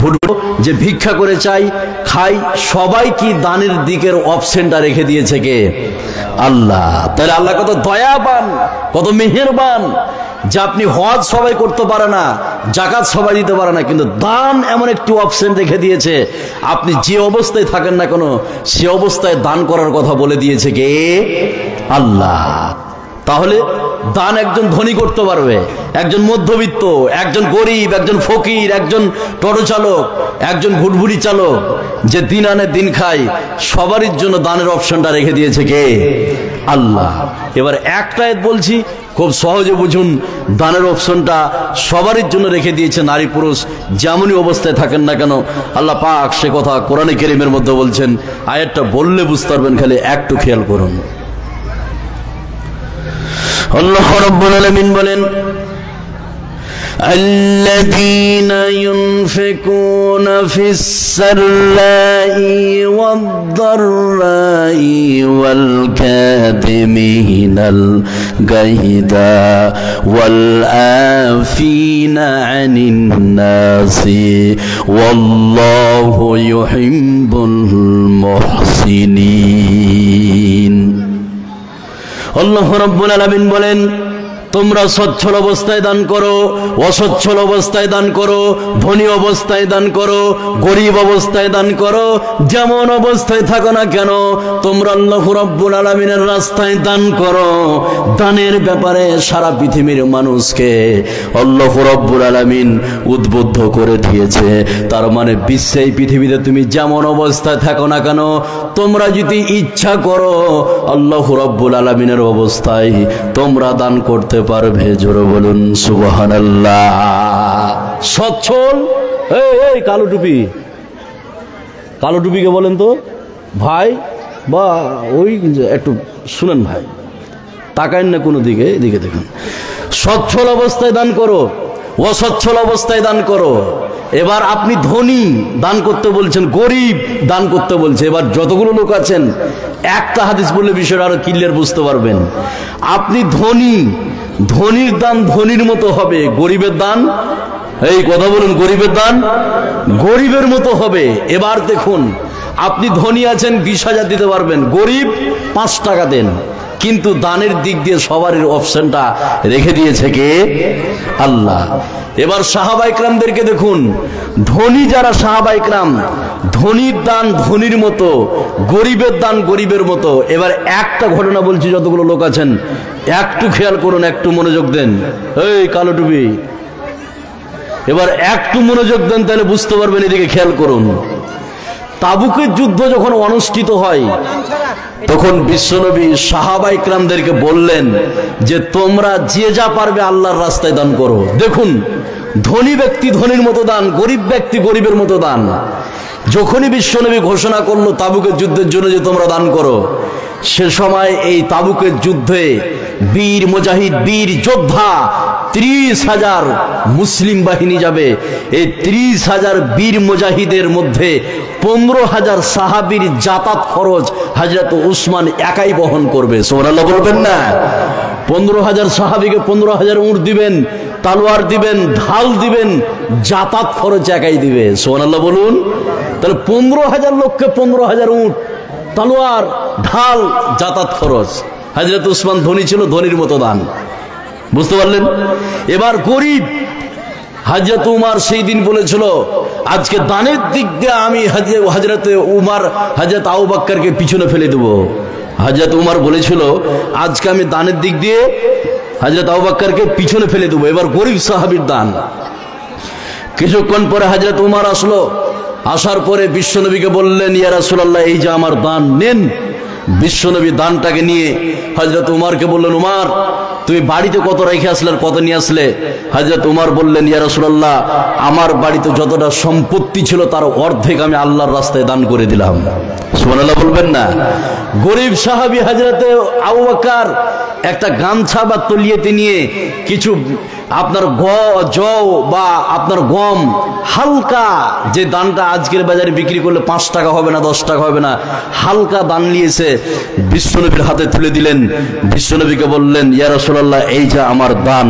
ভুল যে ভিক্ষা করে চাই খাই, সবাই কি দানের দিকের অপশনটা রেখে দিয়েছে কে? আল্লাহ। তাহলে আল্লাহ কত দয়াবান, কত মেহেরবান যে আপনি হজ সবাই করতে পারে না, জাকাত সবাই দিতে পারে না, কিন্তু দান এমন একটি অপশন রেখে দিয়েছে, আপনি যে অবস্থায় থাকেন না কেন সে অবস্থায় দান করার কথা বলে দিয়েছে কে? আল্লাহ। তাহলে দান একজন ধনী করতে পারবে, একজন মধ্যবিত্ত, একজন গরিব, একজন ফকির, একজন টোটো চালক, একজন ভুটভুটি চালক, যে দিন আনে দিন খায়, সবারই জন্য দানের অপশনটা রেখে দিয়েছে কে? আল্লাহ। এবার একটা আয়াত বলছি, খুব সহজে বুঝুন। দানের অপশনটা সবারই জন্য রেখে দিয়েছে, নারী পুরুষ যেমনই অবস্থায় থাকেন না কেন। আল্লাহ পাক সে কথা কোরআনে কারীমের মধ্যে বলছেন, আয়াতটা বললে বুঝতে পারবেন, খালি একটু খেয়াল করুন। আল্লাহ রাব্বুল আলামিন বলেন, الذين ينفقون في السراء والضراء والكاظمين الغيظ والعافين عن الناس والله يحب المحسنين। আল্লাহ রাব্বুল আলামিন বলেন, তোমরা সচ্ছল অবস্থায় দান করো, অসচ্ছল অবস্থায় দান করো, ধনী অবস্থায় দান করো, গরিব অবস্থায় দান করো, যেমন অবস্থায় থাকো না কেন তোমরা আল্লাহ রাব্বুল আলামিনের রাস্তায় দান করো। দানের ব্যাপারে সারা পৃথিবীর মানুষকে আল্লাহ রাব্বুল আলামিন উদ্বুদ্ধ করে দিয়েছে। তার মানে বিশ্বে পৃথিবীতে তুমি যেমন অবস্থায় থাকো না কেন, তোমরা যদি ইচ্ছা করো আল্লাহ রাব্বুল আলামিনের অবস্থায় তোমরা দান করতে পারবে। জোরে বলুন সুবহানাল্লাহ। সচ্ছল, এই কালো টুপি, কালো টুপিকে বলেন তো ভাই, বা ওই একটু শুনেন ভাই, তাকাইন না কোনো দিকে, এদিকে দেখুন। সচ্ছল অবস্থায় দান করো, অসচ্ছল অবস্থায় দান করো। এবার আপনি ধনী দান করতে বলছেন, গরিব দান করতে বলছে। এবার যতগুলো লোক আছেন একটা হাদিস বললে বিষয়টা আরো ক্লিয়ার বুঝতে পারবেন। আপনি ধনী, ধনীর দান ধনীর মতো হবে, গরিবের দান, এই কথা বলুন, গরিবের দান গরিবের মতো হবে। এবার দেখুন, আপনি ধনী আছেন 20,000 দিতে পারবেন, গরিব 5 টাকা দেন, কিন্তু দানের দিক দিয়ে সবারই অপশনটা রেখে দিয়েছে কে? আল্লাহ। এবার সাহাবায়ে কেরামদেরকে দেখুন, ধনী যারা সাহাবায়ে কেরাম, ধনীর দান ধনীর মতো, গরিবের দান গরিবের মতো। এবার একটা ঘটনা বলছি, যতগুলো লোক আছেন একটু খেয়াল করুন, একটু মনোযোগ দেন। এই কালো টুপি, এবার একটু মনোযোগ দেন, তাহলে বুঝতে পারবেন। এদিকে খেয়াল করুন। তাবুকের যুদ্ধ যখন অনুষ্ঠিত হয় তখন বিশ্বনবী সাহাবায়ে কেরামদেরকে বললেন যে তোমরা যে যা পারবে আল্লাহর রাস্তায় দান করো। দেখুন, ধনী ব্যক্তি ধনীর মতো দান, গরিব ব্যক্তি গরিবের মতো দান। যখনই বিশ্বনবী ঘোষণা করলো তাবুকের যুদ্ধের জন্য যে তোমরা দান করো, সে সময় এই তাবুকের যুদ্ধে বীর মুজাহিদ, বীর যোদ্ধা 30,000 মুসলিম বাহিনী যাবে। এই 30,000 বীর মুজাহিদের মধ্যে 15,000 সাহাবীর যাতায়াত খরচ হযরত উসমান একাই বহন করবে। সুবহানাল্লাহ বলবেন না? 15,000 সাহাবীকে 15,000 উট দিবেন, তলোয়ার দিবেন, ঢাল দিবেন, যাতায়াত খরচ একাই দিবে। সুবহানাল্লাহ বলুন। তাহলে 15,000 লোককে 15,000 উট, তলোয়ার, ঢাল, যাতায়াত খরচ। হযরত উসমান ধনী ছিল, ধনীর মতো দান। বুঝতে পারলেন? এবার গরিব, হযরত উমর সেই দিন বলেছিল আজকে দানের দিক দিয়ে আমি হযরত উমর, হযরত আবু বকরকে পিছনে ফেলে দেব। হযরত উমর বলেছিল আজকে আমি দানের দিক দিয়ে হযরত আবু বকরকে পিছনে ফেলে দেব। এবার গরিব সাহাবীর দান। কিছুক্ষণ পরে হযরত উমর আসলো, আসার পরে বিশ্বনবীকে বললেন, ইয়া রাসূলুল্লাহ, এই যে আমার দান, নেন। বিশ্বনবী দানটাকে নিয়ে হযরত উমরকে বললেন, উমর তুমি বাড়িতে কত রেখে আসলে আর কত নিয়ে আসলে? হযরত উমর বললেন, ইয়া রাসূলুল্লাহ, আমার বাড়িতে যতটা সম্পত্তি ছিল তার অর্ধেক আমি আল্লাহর রাস্তায় দান করে দিলাম। সুবহানাল্লাহ বলবেন না? গরিব সাহাবী হযরত আবু বকর একটা গামছা বা তলিয়েতে নিয়ে কিছু আপনার জও বা আপনার গম হালকা যে দানটা আজকের বাজারে বিক্রি করলে 5 টাকা হবে না, 10 টাকা হবে না, হালকা দান নিয়েছে বিশ্বনবীর হাতে তুলে দিলেন। বিশ্বনবীকে বললেন, ইয়া রাসূলুল্লাহ, এই যে আমার দান।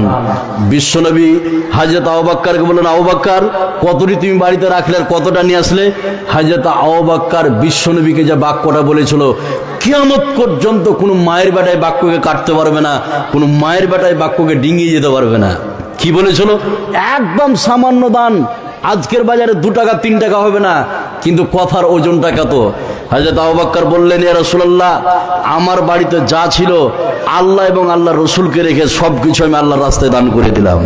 বিশ্বনবী হযরত আবু বকরকে বললেন, আবু বকর, কতটি তুমি বাড়িতে রাখলে আর কতটা নিয়ে আসলে? হযরত আবু বকর বিশ্বনবীকে যে বাক্যটা বলেছিল, কিয়ামত পর্যন্ত কোনো মায়ের বেটায় বাক্যকে কাটতে পারবে না, কোনো মায়ের বেটায় বাক্যকে ডিঙিয়ে যেতে পারবে না। কি বলেছিল? একদম সামান্য দান, আজকের বাজারে 2 টাকা 3 টাকা হবে না, কিন্তু কথার ওজনটা কত। হযরত আবু বকর বললেন, ইয়া রাসূলুল্লাহ, আমার বাড়িতে যা ছিল আল্লাহ এবং আল্লাহর রাসূলকে রেখে সবকিছু আমি আল্লাহর রাস্তায় দান করে দিলাম।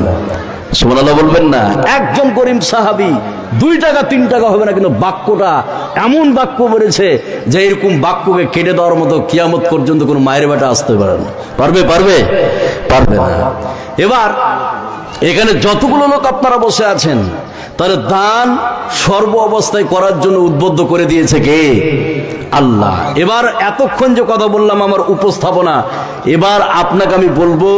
সুবহানাল্লাহ বলবেন না? একজন করিম সাহাবী, 2 টাকা 3 টাকা হবে না, কিন্তু বাক্যটা এমন বাক্য বলেছে যে এরকম বাক্যকে কেটে দেওয়ার মতো কিয়ামত পর্যন্ত কোনো মায়ের বেটা আসতে পারে না। পারবে না। এবার এখানে যতগুলো লোক আপনারা বসে আছেন, তাহলে দান সর্ব অবস্থায় করার জন্য উদ্বুদ্ধ করে দিয়েছে কে? আল্লাহ। এবার এতক্ষণ যে কথা বললাম আমার উপস্থাপনা, এবার আপনাকে আমি বলবো,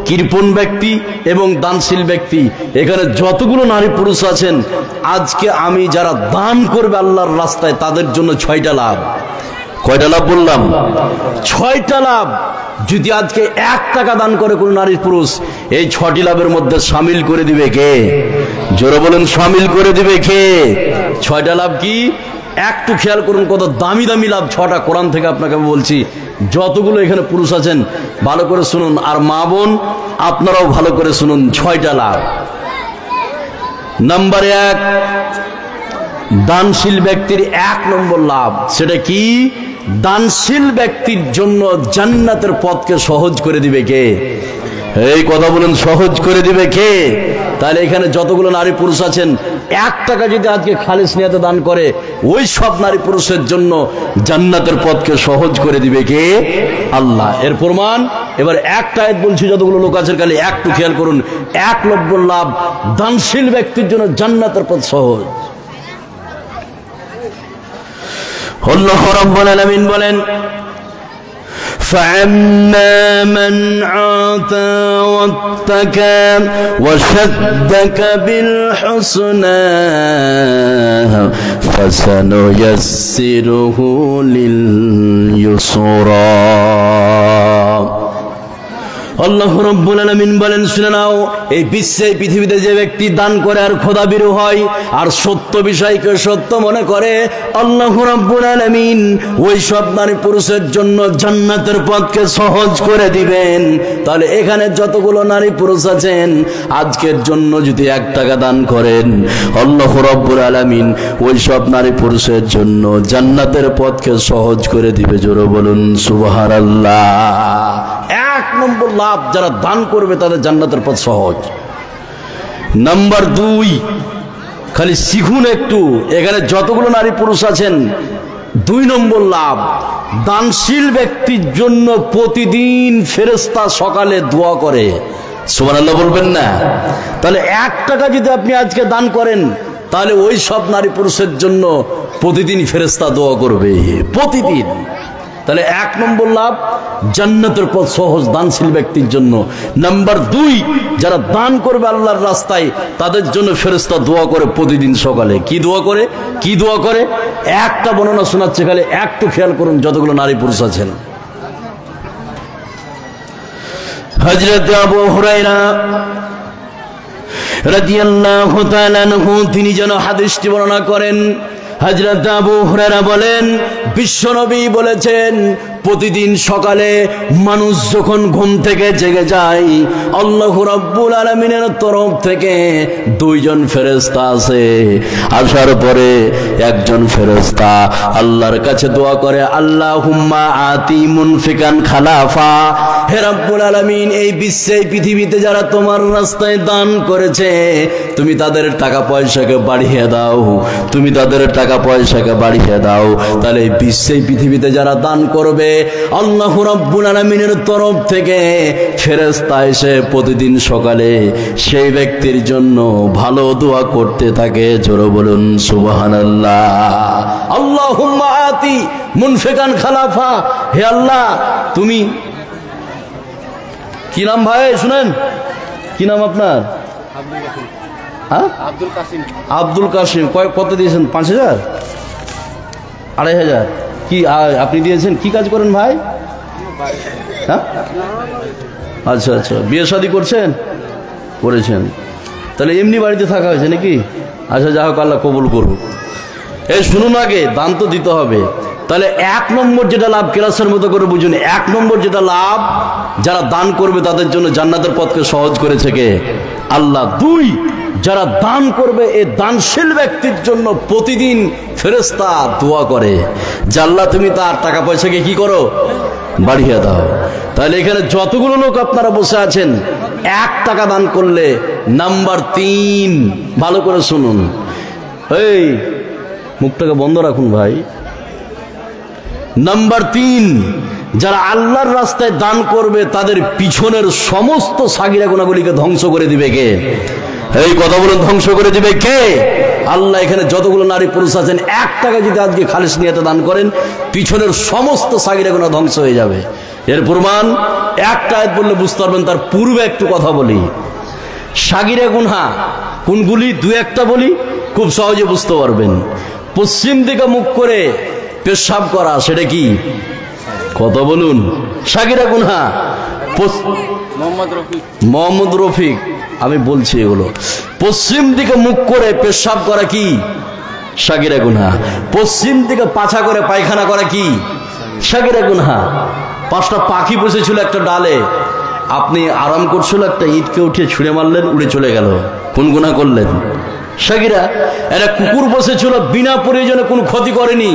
কৃপণ ব্যক্তি এবং দানশীল ব্যক্তি, এখানে যতগুলো নারী পুরুষ আছেন, আজকে আমি যারা দান করবে আল্লাহর রাস্তায় তাদের জন্য 6টা লাভ। কয়টা লাভ বললাম? 6টা লাভ। যদি আজকে 1 টাকা দান করে কোন নারী পুরুষ, এই 6টি লাভের মধ্যে শামিল করে দিবে কে? জোরে বলেন, শামিল করে দিবে কে? 6টা লাভ কি? একটু খেয়াল করুন, কত দামি দামি লাভ 6টা। কোরআন থেকে আপনাকে আমি বলছি, যতগুলো এখানে পুরুষ আছেন ভালো করে শুনুন, আর মা বোন আপনারাও ভালো করে শুনুন। 6টা লাভ। নাম্বার 1, দানশীল ব্যক্তির 1 নম্বর লাভ। সেটা কি? দানশীল ব্যক্তির জন্য জান্নাতের পথকে সহজ করে দিবে কে? এই কথা বলেন, সহজ করে দিবে কে? তাহলে এখানে যতগুলো নারী পুরুষ আছেন, 1 টাকা যদি আজকে খালিস নিয়তে দান করে, ওই সব নারী পুরুষের জন্য জান্নাতের পথকে সহজ করে দিবে কে? আল্লাহ। এর প্রমাণ এবার একটা আয়াত বলছি, যতগুলো লোক আছে খালি একটু খেয়াল করুন। 1 নম্বর লাভ, দানশীল ব্যক্তির জন্য জান্নাতের পথ সহজ। আল্লাহ রাব্বুল আলামিন বলেন, فَأَمَّا مَنْ عَاتَى وَاتَّقَى وَصَدَّقَ بِالْحُسْنَى فَسَنُيَسِّرُهُ لِلْيُسْرَى। আল্লাহ রাব্বুল আলামিন বলেন, শুনে নাও, এই বিশ্বে পৃথিবীতে যে ব্যক্তি দান করে আর খোদাভীরু হয় আর সত্য বিষয়কে সত্য মনে করে, আল্লাহ রাব্বুল আলামিন ওই সব নারী পুরুষের জন্য জান্নাতের পথকে সহজ করে দিবেন। তাহলে এখানে যতগুলো নারী পুরুষ আছেন, আজকের জন্য যদি 1 টাকা দান করেন, আল্লাহ রাব্বুল আলামিন ওই সব নারী পুরুষের জন্য জান্নাতের পথকে সহজ করে দিবে। জোরে বলুন সুবহানাল্লাহ। 1 নম্বর লাভ, যারা দান করবে তাদের জান্নাতের পথ সহজ। নাম্বার 2, খালি শিখুন একটু, এখানে যতগুলো নারী পুরুষ আছেন, 2 নম্বর লাভ, দানশীল ব্যক্তির জন্য প্রতিদিন ফেরেশতা সকালে দোয়া করে। সুবহানাল্লাহ বলবেন না? তাহলে 1 টাকা যদি আপনি আজকে দান করেন, তাহলে ওই সব নারী পুরুষের জন্য প্রতিদিন ফেরেশতা দোয়া করবে, প্রতিদিন। তাহলে 1 নম্বর লাভ, জান্নাতের পথ সহজ দানশীল ব্যক্তির জন্য। নাম্বার 2, যারা দান করবে আল্লাহর রাস্তায়, তাদের জন্য ফেরেশতা দোয়া করে প্রতিদিন সকালে। কি দোয়া করে? কি দোয়া করে? একটা বর্ণনা শোনাচ্ছে, খালি একটু খেয়াল করুন যতগুলো নারী পুরুষ আছেন। হযরত আবু হুরায়রা রাদিয়াল্লাহু তাআলা আনহু তিনি যেন হাদিসটি বর্ণনা করেন। হযরত আবু হুরায়রা বলেন, বিশ্বনবী বলেছেন, প্রতিদিন সকালে মানুষ যখন ঘুম থেকে জেগে যায়, আল্লাহ রাব্বুল আলামিনের তরফ থেকে 2 জন ফেরেশতা আসে। আসার পরে একজন ফেরেশতা আল্লাহর কাছে দোয়া করে, আল্লাহুম্মা আতি মুনফিকান খালাফা, হে রাব্বুল আলামিন, এই বিশ্বে পৃথিবীতে যারা তোমার রাস্তায় দান করেছে, তুমি তাদের টাকা পয়সাকে বাড়িয়ে দাও, তুমি তাদের টাকা পয়সাকে বাড়িয়ে দাও। তাহলে এই বিশ্বে পৃথিবীতে যারা দান করবে, আল্লাহ রাব্বুল আলামিনের তরফ থেকে ফেরেশতা এসে প্রতিদিন সকালে সেই ব্যক্তির জন্য ভালো দোয়া করতে থাকে। জোরে বলুন সুবহানাল্লাহ। আল্লাহুম্মা আতি মুনফিকান খালাফা, হে আল্লাহ, তুমি কি নাম ভাই শুনেন, কি কি নাম আপনার? হ্যাঁ, আব্দুল কাসিম। কত দিয়েছেন? 5000, 2500? কি আপনি দিয়েছেন? কি কাজ করেন ভাই? হ্যাঁ, আচ্ছা আচ্ছা, বিয়ে শাদী করছেন? করেছেন, তাহলে এমনি বাড়িতে থাকা হয়েছে নাকি? আচ্ছা, যা হোক, আল্লাহ কবুল করুক। এই শুনুন, আগে দান তো দিতে হবে। তাহলে 1 নম্বর যেটা লাভ, ক্লাসের মতো করে বুঝুন, 1 নম্বর যেটা লাভ, যারা দান করবে তাদের জন্য জান্নাতের পথকে সহজ করেছে কে? আল্লাহ। 2, যারা দান করবে এই দানশীল ব্যক্তির জন্য প্রতিদিন ফেরেশতা দোয়া করে যে আল্লাহ তুমি তার টাকা পয়সাকে কি করো? বাড়িয়ে দাও। তাহলে এখানে যতগুলো লোক আপনারা বসে আছেন, 1 টাকা দান করলে নাম্বার 3, ভালো করে শুনুন, এই মুখটাকে বন্ধ রাখুন ভাই। নাম্বার 3, যারা আল্লাহর রাস্তায় দান করবে তাদের পিছনের সমস্ত সাগিরা গুনাহগুলিকে ধ্বংস করে দিবে কে? এই কথা বলুন, ধ্বংস করে দিবে কে? আল্লাহ। এখানে যতগুলো নারী পুরুষ আছেন, 1 টাকা যদি আজকে খালিস নিয়তে দান করেন, পিছনের সমস্ত সাগিরা গুনাহ ধ্বংস হয়ে যাবে। এর প্রমাণ একটা আয়াত বললে বুঝতে পারবেন, তার পূর্বে একটু কথা বলি। সাগিরা গুনাহ কোনগুলি? 2-1টা বলি, খুব সহজে বুঝতে পারবেন। পশ্চিম দিকে মুখ করে পেশাব করা, সেটা কি? কথা বলুন, সাগিরা গুনাহ। মোহাম্মদ রফিক, আমি বলছি এগুলো। পশ্চিম দিকে মুখ করে পেশাব করা কি? সাগিরা গুনাহ। পশ্চিম দিকে পাছা করে পায়খানা করা কি? সাগিরা গুনাহ। 5টা পাখি বসেছিল একটা ডালে, আপনি আরাম করছিল, একটা ইটকে উঠিয়ে ছুঁড়ে মারলেন, উড়ে চলে গেল, কোন গুনাহ করলেন? সাগিরা। একটা কুকুর বসেছিল, বিনা প্রয়োজনে কোনো ক্ষতি করেনি,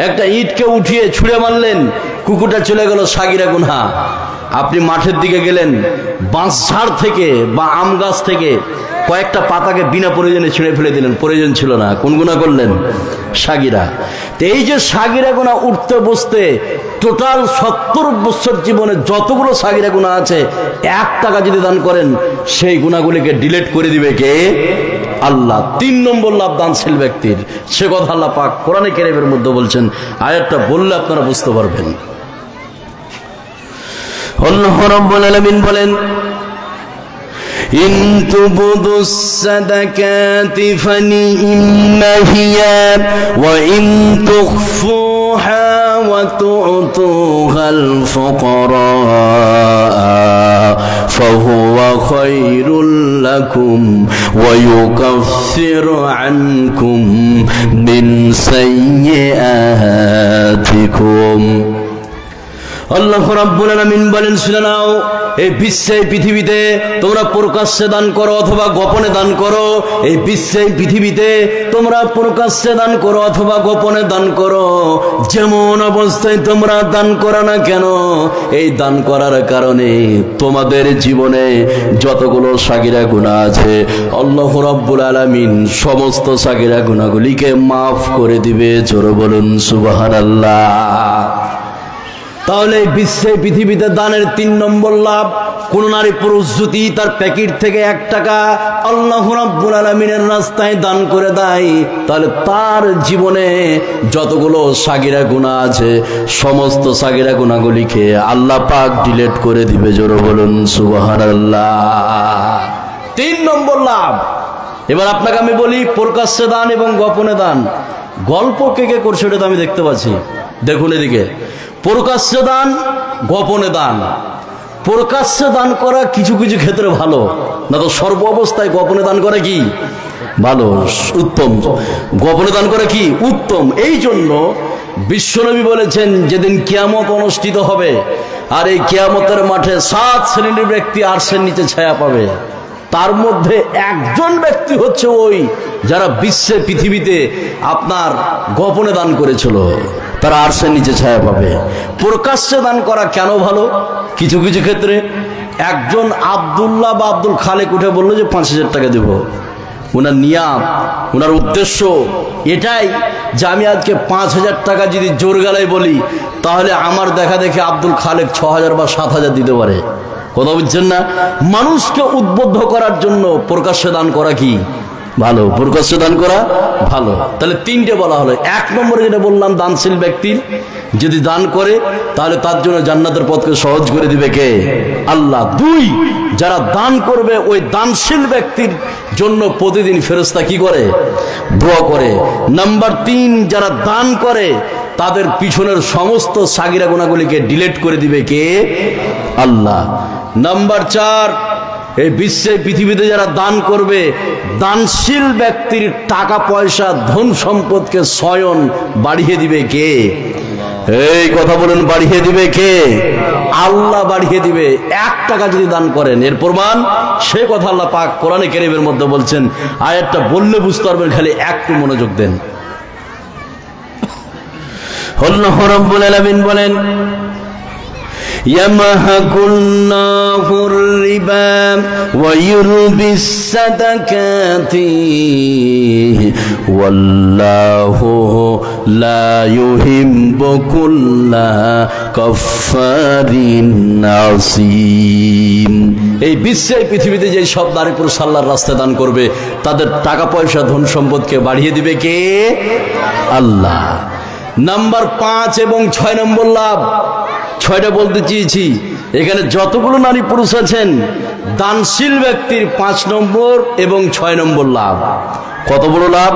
একটা ইটকে উঠিয়ে ছুঁড়ে মারলেন, কুকুরটা চলে গেল, সাগিরা গুনাহ। আপনি মাঠের দিকে গেলেন, বাঁশ ঝাড় থেকে বা আম গাছ থেকে কয়েকটা পাতাকে বিনা প্রয়োজনে ছিঁড়ে ফেলে দিলেন, প্রয়োজন ছিল না, কোন গুনাহ করলেন? সাগিরা। তো এই যে সাগিরা গুনাহ, উঠতে বসতে টোটাল 70 বছর জীবনে যতগুলো সাগিরা গুনাহ আছে, 1 টাকা যদি দান করেন, সেই গুনাহগুলিকে ডিলিট করে দিবে কে? আল্লাহ। 3 নম্বর লাভ দানশীল ব্যক্তির, সে কথা আল্লাহ পাক কোরআনে কারীমের মধ্যে বলছেন। আয়াতটা বললে আপনারা বুঝতে পারবেন। আল্লাহ রাব্বুল আলামিন বলেন, ইন তুবদুস সাদাকাতি ফানি'ম্মা হিয়া ওয়া ইন তুখফুহা ওয়া তু'তুহাল ফুকারা ফাহুয়া খায়রুল লাকুম ওয়া ইউকাফিরু আনকুম মিন সাইয়্যাতিকুম। আল্লাহ রাব্বুল আলামিন বলেন, শুনে নাও, এই বিশ্বে পৃথিবীতে তোমরা প্রকাশ্যে দান করো অথবা গোপনে দান করো, এই বিশ্বে পৃথিবীতে তোমরা প্রকাশ্যে দান করো অথবা গোপনে দান করো, যেমন অবস্থায় তোমরা দান করো না কেন, এই দান করার কারণে তোমাদের জীবনে যতগুলো সাগিরা গুনাহ আছে, আল্লাহ রাব্বুল আলামিন সমস্ত সাগিরা গুনাহগুলিকে মাফ করে দিবে। জোরে বলুন সুবহানাল্লাহ। তাহলে বিশ্বে পৃথিবীতে দানের 3 নম্বর লাভ, কোন নারী পুরুষ যদি তার প্যাকেট থেকে 1 টাকা আল্লাহ রাব্বুল আলামিনের রাস্তায় দান করে দেয়, তাহলে তার জীবনে যতগুলো সাগিরা গুনাহ আছে, সমস্ত সাগিরা গুনাহগুলিকে আল্লাহ পাক ডিলিট করে দিবে। জোরে বলুন সুবহানাল্লাহ। 3 নম্বর লাভ। এবার আপনাকে আমি বলি, প্রকাশ্যে দান এবং গোপনে দান। গল্প কে কে করছে ওটা তো আমি দেখতে পাচ্ছি, দেখুন এদিকে। প্রকাশ্যে দান, গোপনে দান। প্রকাশ্যে দান করা কিছু কিছু ক্ষেত্রে ভালো, না তো সর্ব অবস্থায় গোপনে দান করে কি ভালো, উত্তম। গোপনে দান করে কি উত্তম। এই জন্য বিশ্বনবী বলেছেন, যেদিন কিয়ামত অনুষ্ঠিত হবে, আর এই কিয়ামতের মাঠে 7 শ্রেণীর ব্যক্তি আরশের নিচে ছায়া পাবে, তার মধ্যে একজন ব্যক্তি হচ্ছে ওই যারা বিশ্বে পৃথিবীতে আপনার গোপনে দান করেছিল, তারা আরশের নিচে ছায়া পাবে। প্রকাশ্যে দান করা কেন ভালো? কিছু কিছু ক্ষেত্রে একজন আব্দুল্লাহ বা আব্দুল খালেক উঠে বললো যে 5000 টাকা দেব, ওনার নিয়াম, ওনার উদ্দেশ্য এটাই যে আমি আজকে 5000 টাকা যদি জোর গলায় বলি, তাহলে আমার দেখা দেখে আব্দুল খালেক 6000 বা 7000 দিতে পারে। কথা বুঝছেন না? মানুষকে উদ্বুদ্ধ করার জন্য প্রকাশ্যে দান করা কি ভালো, প্রকাশ্যে দান করা ভালো। তাহলে 3টে বলা হলো। 1 নম্বরে যেটা বললাম দানশীল ব্যক্তির, যদি দান করে তাহলে তার জন্য জান্নাতের পথকে সহজ করে দিবে কে? আল্লাহ। 2, যারা দান করবে ওই দানশীল ব্যক্তির জন্য প্রতিদিন ফেরেশতা কি করে? দোয়া করে। নাম্বার 3, যারা দান করে তাদের পিছনের সমস্ত সাগিরা গুনাহগুলিকে ডিলিট করে দিবে কে? আল্লাহ। নাম্বার 4, এই বিশ্বে পৃথিবীতে যারা দান করবে দানশীল ব্যক্তির টাকা পয়সা ধন সম্পদকে স্বয়ং বাড়িয়ে দিবে কে? এই কথা বলেন, বাড়িয়ে দিবে কে? আল্লাহ বাড়িয়ে দিবে। 1 টাকা যদি দান করেন, এর প্রমাণ সে কথা আল্লাহ পাক কোরআনে কারীমের মধ্যে বলছেন। আয়াতটা বললে বুঝতে পারবেন, খালি একটু মনোযোগ দেন। আল্লাহ রাব্বুল আলামিন বলেন, ইয়ামহাকুল্লাহুর রিবা ওয়া ইউরবিস সাদাকাতি ওয়াল্লাহু লা ইউহিব্বু কুল্লা কাফফারিন আসীম। এই বিশ্বের পৃথিবীতে যে সব নারী পুরুষ আল্লাহর রাস্তায় দান করবে তাদের টাকা পয়সা ধন সম্পদকে বাড়িয়ে দিবে কে? আল্লাহ। নাম্বার 5 এবং 6 নম্বর লাভ, 6টা বলতে চেয়েছি। এখানে যতগুলো নারী পুরুষ আছেন দানশীল ব্যক্তির 5 নম্বর এবং 6 নম্বর লাভ। কত বড় লাভ!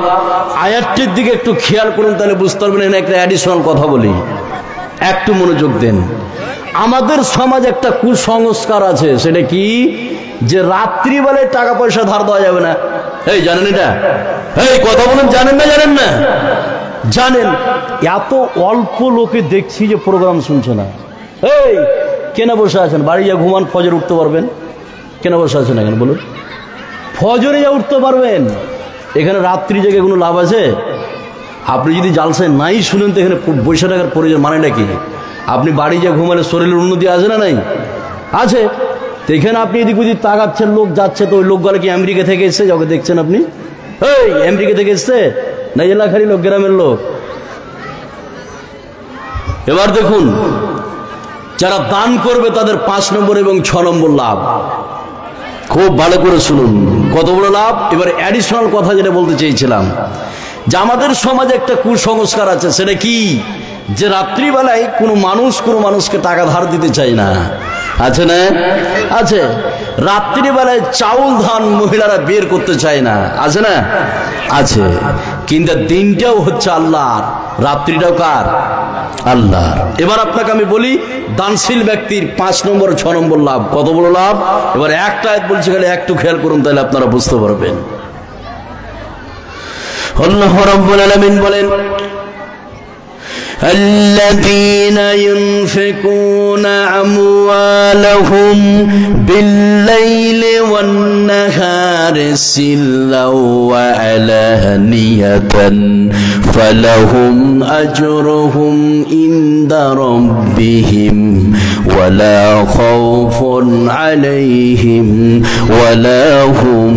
আয়াতটির দিকে একটু খেয়াল করুন, তাহলে বুঝতে পারবেন। এখানে একটা অ্যাডিশনাল কথা বলি, একটু মনোযোগ দেন। আমাদের সমাজ একটা কুসংস্কার আছে, সেটা কি? যে রাত্রিবেলায় টাকা পয়সা ধার দেওয়া যাবে না। এই জানেন এটা? এই কথা বলুন, জানেন না? জানেন না? জানেন। এত অল্প লোকে দেখছি যে প্রোগ্রাম শুনছে না। এই কেন বসে আছেন? বাড়ি যা ঘুমান, ফজর উঠতে পারবেন। কেন বসে আছেন এখানে বলুন? ফজরে যা উঠতে পারবেন। এখানে রাত্রি জেগে কোনো লাভ আছে? আপনি যদি জালসায় নাই শুনেন তো এখানে বসে থাকার প্রয়োজন মানেটা কি? আপনি বাড়ি যা ঘুমালে শরীরের উন্নতি আছে না? নাই আছে। তো এখানে আপনি এদিক ওদিক তাকাচ্ছেন, লোক যাচ্ছে, তো ওই লোকগুলো কি আমেরিকা থেকে এসছে? যাকে দেখছেন আপনি, এই আমেরিকা থেকে এসছে না এলাকারই লোক, গ্রামের লোক? এবার দেখুন, যারা দান করবে তাদের 5 নম্বর এবং 6 নম্বর লাভ। খুব ভালো করে শুনুন, কত বড় লাভ। এবার অ্যাডিশনাল কথা যেটা বলতে চেয়েছিলাম, যে আমাদের সমাজে একটা কুসংস্কার আছে। সেটা কি? যে রাত্রিবেলায় কোনো মানুষকে টাকা ধার দিতে চায় না। আছে না? আছে। রাত্রিবেলায় চাউল ধান মহিলারা বের করতে চায় না। আছে না? আছে। কিন্তু দিনটাও হচ্ছে আল্লাহর, রাত্রিটাও কার? আল্লাহর। এবার আপনাকে আমি বলি, দানশীল ব্যক্তির 5 নম্বর 6 নম্বর লাভ। কত বড় লাভ! এবার একটা আয়াত বলছি, খালি একটু খেয়াল করুন, তাহলে আপনারা বুঝতে পারবেন। আল্লাহ রাব্বুল আলামিন বলেন, الذين ينفقون أموالهم بالليل والنهار سرا وعلانية فلهم أجرهم عند ربهم ولا خوف عليهم ولا هم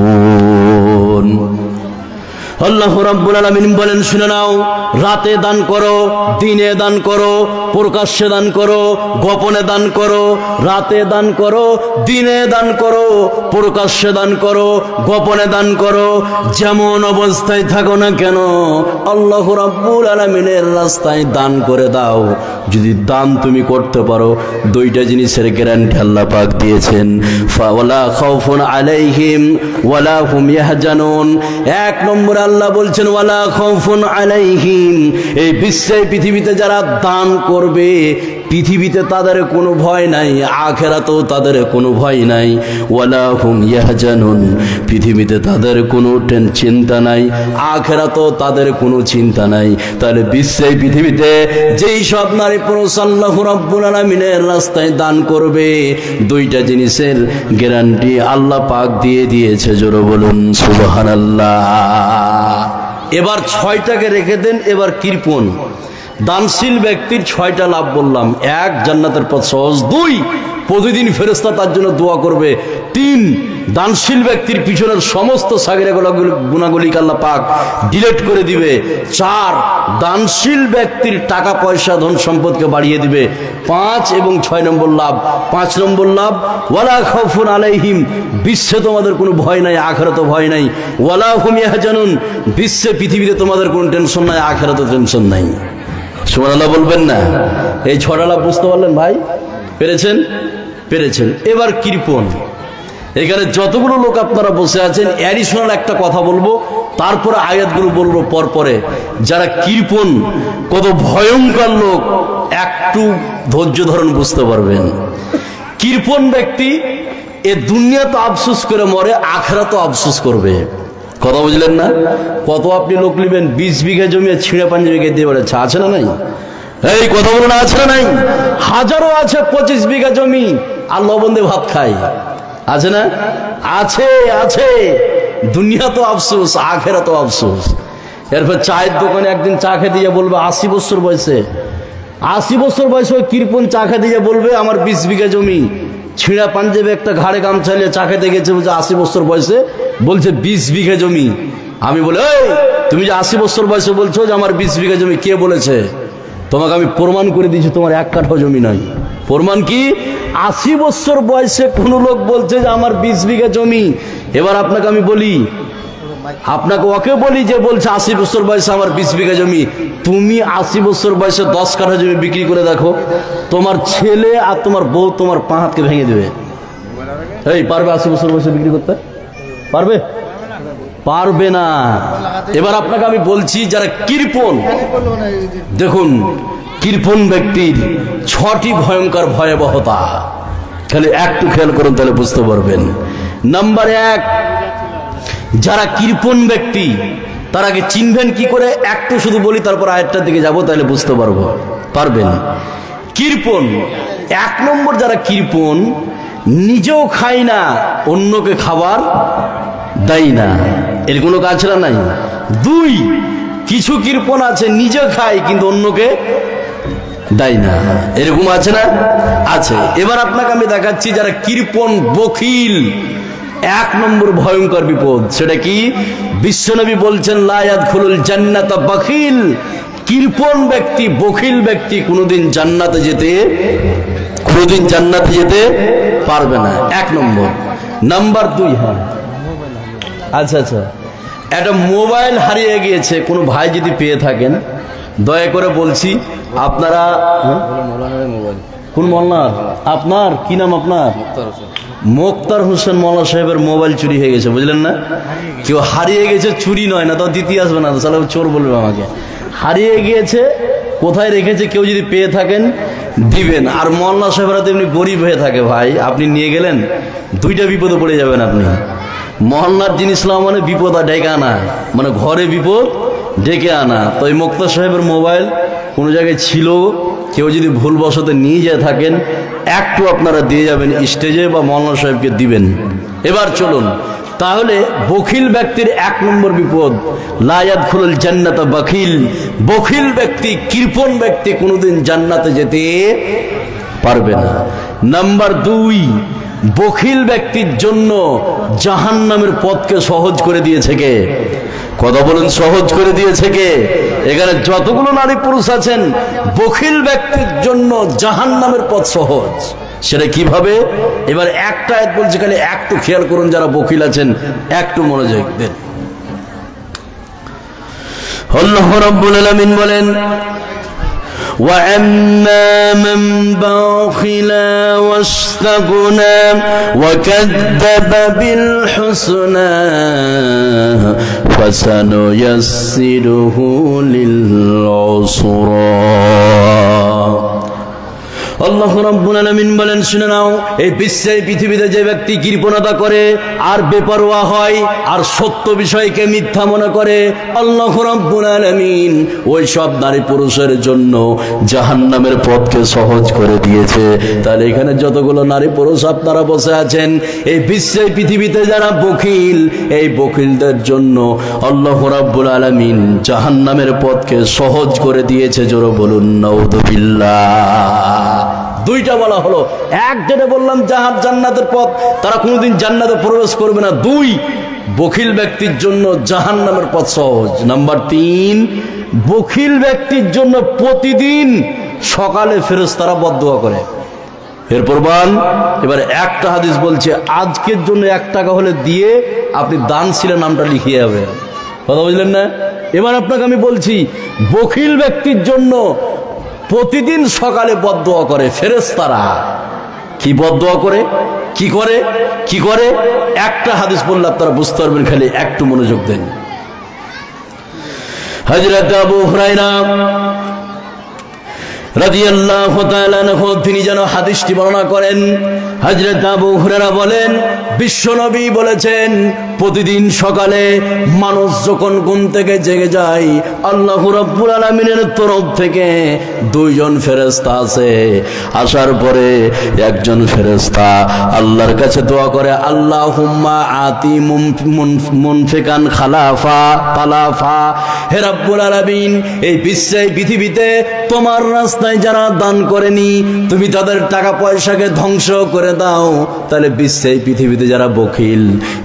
يحزنون। আল্লাহ রাব্বুল আলামিন বলেন, শুনে নাও, রাতে দান করো, দিনে দান করো, প্রকাশ্যে দান করো, গোপনে দান করো। রাতে দান করো, দিনে দান করো, প্রকাশ্যে দান করো, গোপনে দান করো। যেমন অবস্থায় থাকো না কেন আল্লাহ রাব্বুল আলামিনের রাস্তায় দান করে দাও। যদি দান তুমি করতে পারো, 2টা জিনিসের গ্যারান্টি আল্লাহ পাক দিয়েছেন। ওয়ালা খাউফুন আলাইহিম ওয়ালা হুম ইয়াহজানুন। 1 নম্বর আল্লাহ বলছেন ওয়ালা খাউফুন আলাইহিম। এই বিশ্বে পৃথিবীতে যারা দান করবে, পৃথিবীতে তাদের কোনো ভয় নাই, আখিরাতেও তাদের কোনো ভয় নাই। ওয়ালা হুম ইয়াহজানুন। পৃথিবীতে তাদের কোনো চিন্তা নাই, আখিরাতেও তাদের কোনো চিন্তা নাই। তাহলে বিশ্বে পৃথিবীতে যেই সব নারী পুরুষ আল্লাহ রাব্বুল আলামিনের রাস্তায় দান করবে, 2টা জিনিসের গ্যারান্টি আল্লাহ পাক দিয়ে দিয়েছে। জোরে বলুন সুবহানাল্লাহ। এবার 6টাকে রেখে দেন। এবার কৃপণ দানশীল ব্যক্তির 6টা লাভ বললাম। 1, জান্নাতের পথ সহজ। 2, প্রতিদিন ফেরেশতা তার জন্য দোয়া করবে। 3, দানশীল ব্যক্তির পিছনের সমস্ত সাগিরা গুনাহগুলিকে আল্লাহ পাক ডিলিট করে দিবে। 4, দানশীল ব্যক্তির টাকা পয়সা ধন সম্পদকে বাড়িয়ে দিবে। 5 এবং 6 নম্বর লাভ। 5 নম্বর লাভ, ওয়ালা খাউফুন আলাইহিম। বিশ্বে তোমাদের কোনো ভয় নাই, আখিরাতে ভয় নাই। ওয়ালা হুম ইয়াহজানুন। বিশ্বে পৃথিবীতে তোমাদের কোনো টেনশন নাই, আখিরাতে টেনশন নাই। সুবহানাল্লাহ বলবেন না? এই ছড়ালা বুঝতে পারলেন ভাই? পেরেছেন? পেরেছেন। এবার কৃপণ। এখানে যতগুলো লোক আপনারা বসে আছেন অ্যাডিশনাল একটা কথা বলবো, তারপরে আয়াতগুলো বলবো পরপরে। যারা কৃপণ কত ভয়ঙ্কর লোক একটু ধৈর্য ধরুন, বুঝতে পারবেন। কৃপণ ব্যক্তি এ দুনিয়া তো আফসোস করে মরে, আখেরাত আফসোস করবে। কথা বুঝলেন না? কত আপনি লোক নেবেন 20 বিঘা জমি ছিঁড়ে পাঞ্জাবি দিয়ে বেড়াচ্ছে, আছে না নাই? এই কথা বলুন, আছে না নাই? হাজারো আছে 25 বিঘা জমি আর লবণ দিয়ে ভাত খায়, আছে না? আছে, আছে। দুনিয়া তো আফসোস, আখেরাত তো আফসোস। এরপর চায়ের দোকানে একদিন চা খেতে গিয়ে বলবে 80 বছর বয়সে, 80 বছর বয়সে ওই কৃপণ চা খেতে গিয়ে বলবে আমার 20 বিঘা জমি, ছিঁড়া পাঞ্জাবে একটা ঘাড়ে গামছা নিয়ে চা খেতে গেছে, বলছে 80 বছর বয়সে, বলছে 20 বিঘা জমি। আমি বলে, এই তুমি যে 80 বছর বয়সে বলছো যে আমার 20 বিঘা জমি, কে বলেছে? তোমাকে আমি প্রমাণ করে দিয়েছি তোমার 1 কাঠা জমি নাই। প্রমাণ কি? 80 বছর বয়সে কোন লোক বলছে যে আমার 20 বিঘা জমি। এবার আপনাকে আমি বলি, আপনাকে ওকে বলি যে বলছে 80 বছর বয়সে আমার 20 বিঘা জমি, তুমি 80 বছর বয়সে 10 কাঠা জমি বিক্রি করে দেখো, তোমার ছেলে আর তোমার বউ তোমার পা হাতকে ভেঙে দেবে। এই পারবে 80 বছর বয়সে বিক্রি করতে? পারবে? পারবে না। এবার আপনাকে আমি বলছি যারা কৃপণ, দেখুন কৃপণ ব্যক্তির 6টি ভয়ঙ্কর ভয়াবহতা, খালি একটু খেয়াল করুন তাহলে বুঝতে পারবেন। নাম্বার 1, যারা কৃপণ ব্যক্তি তারাকে চিনবেন কি করে? একটু শুধু বলি, তারপর আয়াতটার দিকে যাবো, তাহলে বুঝতে পারবো, পারবেন। কৃপণ 1 নম্বর, যারা কৃপণ নিজেও খায় না, অন্যকে খাবার দেয় না। এর কোনো কাজ না নাই। 2, কিছু কৃপণ আছে নিজে খায় কিন্তু অন্যকে দেয় না, এরকম আছে না? আছে। এবার আপনাকে আমি দেখাচ্ছি যারা কৃপণ বখিল, 1 নম্বর ভয়ঙ্কর বিপদ। সেটা কি? বিশ্বনবী বলছেন লা ইয়াদখুলুল জান্নাতা বখিল। কৃপণ ব্যক্তি, বখিল ব্যক্তি কোনোদিন জান্নাতে যেতে পারবে না। 1 নম্বর। নাম্বার 2, হ্যাঁ আচ্ছা আচ্ছা, একটা মোবাইল হারিয়ে গিয়েছে, কোনো ভাই যদি পেয়ে থাকেন দয়া করে বলছি, আপনারা কোন মোল্লার? আপনার কি নাম? আপনার মুক্তার হোসেন মোল্লা সাহেবের মোবাইল চুরি হয়ে গেছে, বুঝলেন না? কেউ হারিয়ে গেছে, চুরি নয় না, তো দ্বিতীয় আসবে না, তাহলে চোর বলবে আমাকে। হারিয়ে গিয়েছে, কোথায় রেখেছে কেউ যদি পেয়ে থাকেন দিবেন। আর মোল্লা সাহেবরা তো এমনি গরিব হয়ে থাকে ভাই, আপনি নিয়ে গেলেন 2টা বিপদে পড়ে যাবেন আপনি। মহল্লার জিনিস মানে বিপদ ডেকে আনা, মানে ঘরে বিপদ ডেকে আনা। তো এই মুক্তার সাহেবের মোবাইল কোনো জায়গায় ছিল, কেউ যদি ভুলবশত নিয়ে যেয়ে থাকেন একটু আপনারা দিয়ে যাবেন স্টেজে বা মওলানা সাহেবকে দিবেন। এবার চলুন, তাহলে বখিল ব্যক্তির 1 নম্বর বিপদ, লা ইয়াদখুলুল জান্নাতা বখিল। বখিল ব্যক্তি, কৃপণ ব্যক্তি কোনোদিন জান্নাতে যেতে পারবে না। নাম্বার 2, বখিল ব্যক্তির জন্য জাহান্নামের পথকে সহজ করে দিয়েছে কে? কথা বলুন, সহজ করে দিয়েছে কে? এখানে যতগুলো নারী পুরুষ আছেন, বখিল ব্যক্তির জন্য জাহান্নামের পথ সহজ। সেটা কিভাবে? এবার একটা আয়াত বলছে, খালি একটু খেয়াল করুন, যারা বখিল আছেন একটু মনোযোগ দেন। আল্লাহ রাব্বুল আলামিন বলেন, وَأَمَّا مَنْ بَخِلَ وَاسْتَغْنَى وَكَذَّبَ بِالْحُسْنَى فَسَنُيَسِّرُهُ لِلْعُسْرَى। আল্লাহ রাব্বুল আলামিন বলেন, শুনে নাও, এই বিশ্বের পৃথিবীতে যে ব্যক্তি কৃপণতা করে আর বেপরোয়া হয় আর সত্য বিষয়কে মিথ্যা মনে করে, আল্লাহ রাব্বুল আলামিন ওই সব নারী পুরুষের জন্য জাহান্নামের পথকে সহজ করে দিয়েছে। তাহলে এখানে যতগুলো নারী পুরুষ আপনারা বসে আছেন, এই বিশ্বের পৃথিবীতে যারা বখিল, এই বখিলদের জন্য আল্লাহ রাব্বুল আলামিন জাহান্নামের পথকে সহজ করে দিয়েছে। জোরে বলুন নাউযুবিল্লাহ। 2টা বলা হলো, 1 যেটা বললাম জান্নাতের পথ, তারা কোনোদিন জান্নাতে প্রবেশ করবে না। 2, বখিল ব্যক্তির জন্য জাহান্নামের পথ সহজ। নাম্বার 3, বখিল ব্যক্তির জন্য প্রতিদিন সকালে ফেরেশতারা বদদুয়া করে। এরপর এবার একটা হাদিস বলছে, আজকের জন্য 1 টাকা হলে দিয়ে আপনি দান ছিলেন নামটা লিখিয়ে যাবে। কথা বুঝলেন না? এবার আপনাকে আমি বলছি, বখিল ব্যক্তির জন্য প্রতিদিন সকালে বদদোয়া করে ফেরেশতারা। কি বদদোয়া করে, কি করে, কি করে? একটা হাদিস বললে আপনারা বুঝতে পারবেন, খালি একটু মনোযোগ দেন। হযরত আবু হুরায়রা রাদিয়াল্লাহু তাআলা আনহু তিনি যেন হাদিসটি বর্ণনা করেন। হযরত আবু হুরায়রা বলেন, বিশ্বনবী বলেছেন, প্রতিদিন সকালে মানুষ যখন ঘুম থেকে জেগে যায়, আল্লাহ রাব্বুল আলামিনের তরফ থেকে দুইজন ফেরেশতা আছে। আসার পরে একজন ফেরেশতা আল্লাহর কাছে দোয়া করে, আল্লাহুম্মা আতি মুনফিকান খালাফা তালাফা, হে রাব্বুল আলামিন, এই বিশ্বে পৃথিবীতে তোমার রাস্তায় যারা দান করেনি, তুমি তাদের টাকা পয়সাকে ধ্বংস করে দাও। তাহলে বিশ্বে পৃথিবীতে যারা বখিল,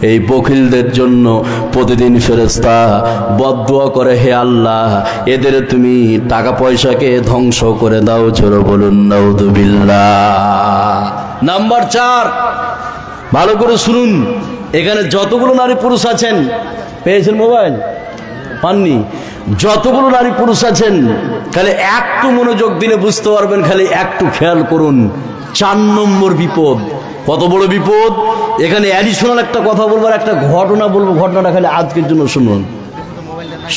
এই বখিলদের জন্য প্রতিদিন ফেরেশতা বদদোয়া করে, হে আল্লাহ, এদের তুমি টাকা পয়সাকে ধ্বংস করে দাও। জোরে বলুন নাউযুবিল্লাহ। নাম্বার 4, ভালো করে শুনুন। এখানে যতগুলো নারী পুরুষ আছেন, পেয়েছেন মোবাইল? পাননি? যতগুলো নারী পুরুষ আছেন, খালি একটু মনোযোগ দিলে বুঝতে পারবেন, খালি একটু খেয়াল করুন। 4 নম্বর বিপদ। কত বড় বিপদ! এখানে অ্যাডিশনাল একটা কথা বলবো, একটা ঘটনা বলবো। ঘটনাটা খালি আজকের জন্য শুনুন,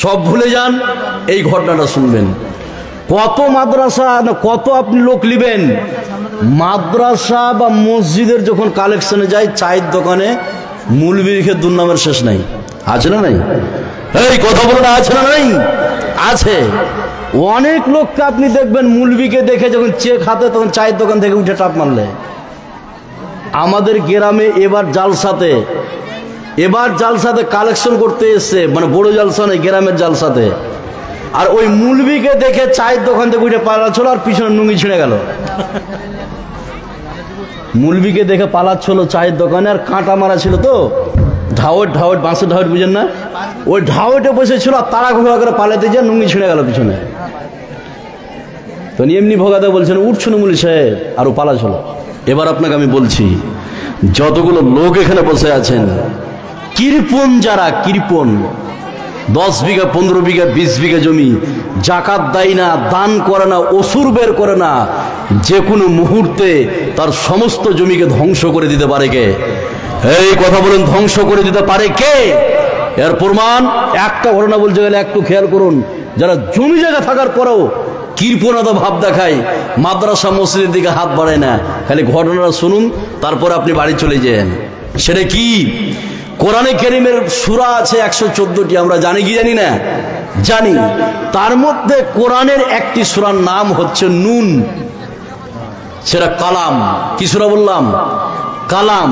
সব ভুলে যান, এই ঘটনাটা শুনবেন। কত মাদ্রাসা না কত আপনি লোক নিবেন, মাদ্রাসা বা মসজিদের যখন কালেকশনে যায়, চায়ের দোকানে মুলবির খেয়ে দুর্নামের শেষ নাই। আছে না নাই? এই কথা বলো না, আছে না নাই? আছে। অনেক লোককে আপনি দেখবেন মুলবিকে দেখে যখন চেক হাতে, তখন চায়ের দোকান থেকে উঠে টাপ মারলে। আমাদের গ্রামে এবার জালসাতে কালেকশন করতে এসছে, মানে বড় জালসা নেই, গ্রামের জালসাতে। আর ওই মুলবিকে দেখে চায়ের দোকান থেকে উঠে পালাচ্ছিল, আর পিছনে নুঙ্গি ছিঁড়ে গেল। মুলবিকে দেখে পালাচ্ছিল চায়ের দোকানে, আর কাঁটা মারা ছিল তো, ঢাওট বাঁশের ঢাওট, বুঝেন না? ওই ঢাওটে বসেছিল, আর তারা ঘোরা করে পালাতে যায়, নুঙ্গি ছিঁড়ে গেল পিছনে। তো এমনি ভোগাতে বলছেন, উঠছো না মুলি সাহেব, আর ও পালাচ্ছিল। এবার আপনাকে আমি বলছি, যতগুলো লোক এখানে বসে আছেন, কৃপণ যারা, কৃপণ, 10 বিঘা 15 বিঘা 20 বিঘা জমি জাকাত দেয় না, দান করে না, ওসুর বের করে না, যে কোনো মুহূর্তে তার সমস্ত জমিকে ধ্বংস করে দিতে পারে কে? এই কথা বলেন, ধ্বংস করে দিতে পারে কে? এর প্রমাণ একটা ঘটনা বলতে গেলে একটু খেয়াল করুন। যারা জমি জায়গা থাকার পরেও কৃপণতা ভাব দেখায়, মাদ্রাসা মসজিদের দিকে হাত বাড়ায় না, খালি ঘটনাটা শুনুন, তারপর আপনি বাড়ি চলে যান। সেটা কি? কোরআনে কারীমের সূরা আছে 114টি, আমরা জানি কি জানি না? জানি। তার মধ্যে কোরআনের একটি সূরার নাম হচ্ছে নুন, সেটা কালাম। কি সূরা বললাম? কালাম।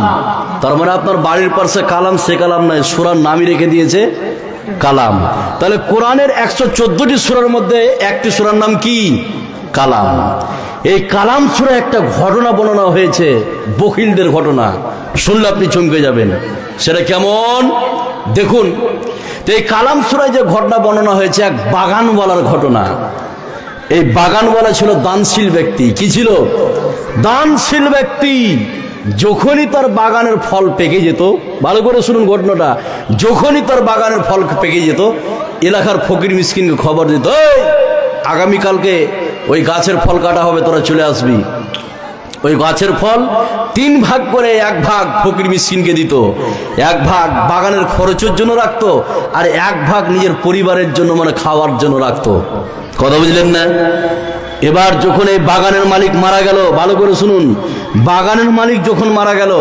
তার মানে আপনার বাড়ির পাশে কালাম, সে কালাম নয়, সূরার নামই রেখে দিয়েছে কালাম। তাহলে কোরআনের 114টি সূরার মধ্যে একটি সূরার নাম কি? কালাম। এই কালাম সূরা একটা ঘটনা বর্ণনা হয়েছে, বখিলদের ঘটনা। শুনলে আপনি চমকে যাবেন। সেটা কেমন দেখুন। তো এই কালাম সূরায় যে ঘটনা বর্ণনা হয়েছে, এক বাগানওয়ালার ঘটনা। এই বাগানওয়ালা ছিল দানশীল ব্যক্তি। কি ছিল? দানশীল ব্যক্তি। যখনই তার বাগানের ফল পেকে যেত, ভালো করে শুনুন ঘটনাটা, যখনই তার বাগানের ফল পেকে যেত, এলাকার ফকির মিসকিনকে খবর দিত, আগামীকালকে ওই গাছের ফল কাটা হবে, তোরা চলে আসবি। ওই গাছের ফল 3 ভাগ করে 1 ভাগ ফকির মিসকিনকে দিত, 1 ভাগ বাগানের খরচের জন্য রাখতো, আর 1 ভাগ নিজের পরিবারের জন্য, মানে খাওয়ার জন্য রাখতো। কথা বুঝলেন না? এবার যখন এই বাগানের মালিক মারা গেল, ভালো করে শুনুন, বাগানের মালিক যখন মারা গেল,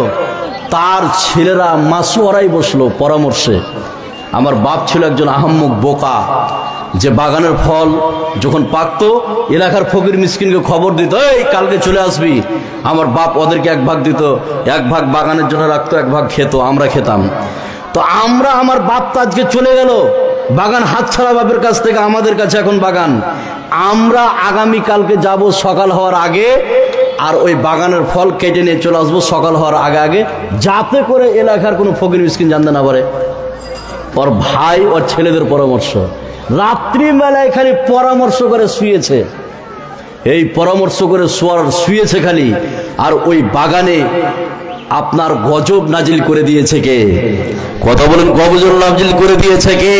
তার ছেলেরা মাসুয়ারাই বসলো পরামর্শে। আমার বাপ ছিল একজন আহাম্মক বোকা, যে বাগানের ফল যখন পাকতো, এলাকার ফকির মিসকিনকে খবর দিত, এই কালকে চলে আসবি। আমার বাপ ওদেরকে 1 ভাগ দিত, 1 ভাগ বাগানের জন্য রাখতো, 1 ভাগ খেত, আমরা খেতাম। তো আমার বাপ তো আজকে চলে গেল, বাগান হাতছাড়া বাপের কাছ থেকে, আমাদের কাছে এখন বাগান। আমরা আগামী কালকে যাব সকাল হওয়ার আগে, আর ওই বাগানের ফল কেটে নিয়ে চলে আসবো সকাল হওয়ার আগে আগে, যাতে করে এলাকার কোনো ফকির মিসকিন জানতে না পারে। ওর ভাই, ওর ছেলেদের পরামর্শ, রাত্রিবেলায় খালি পরামর্শ করে শুয়েছে। এই পরামর্শ করে শুয়েছে খালি। আর ওই বাগানে আপনার গজব নাজিল করে দিয়েছে কে? কথা বলেন, গজব নাজিল করে দিয়েছে কে?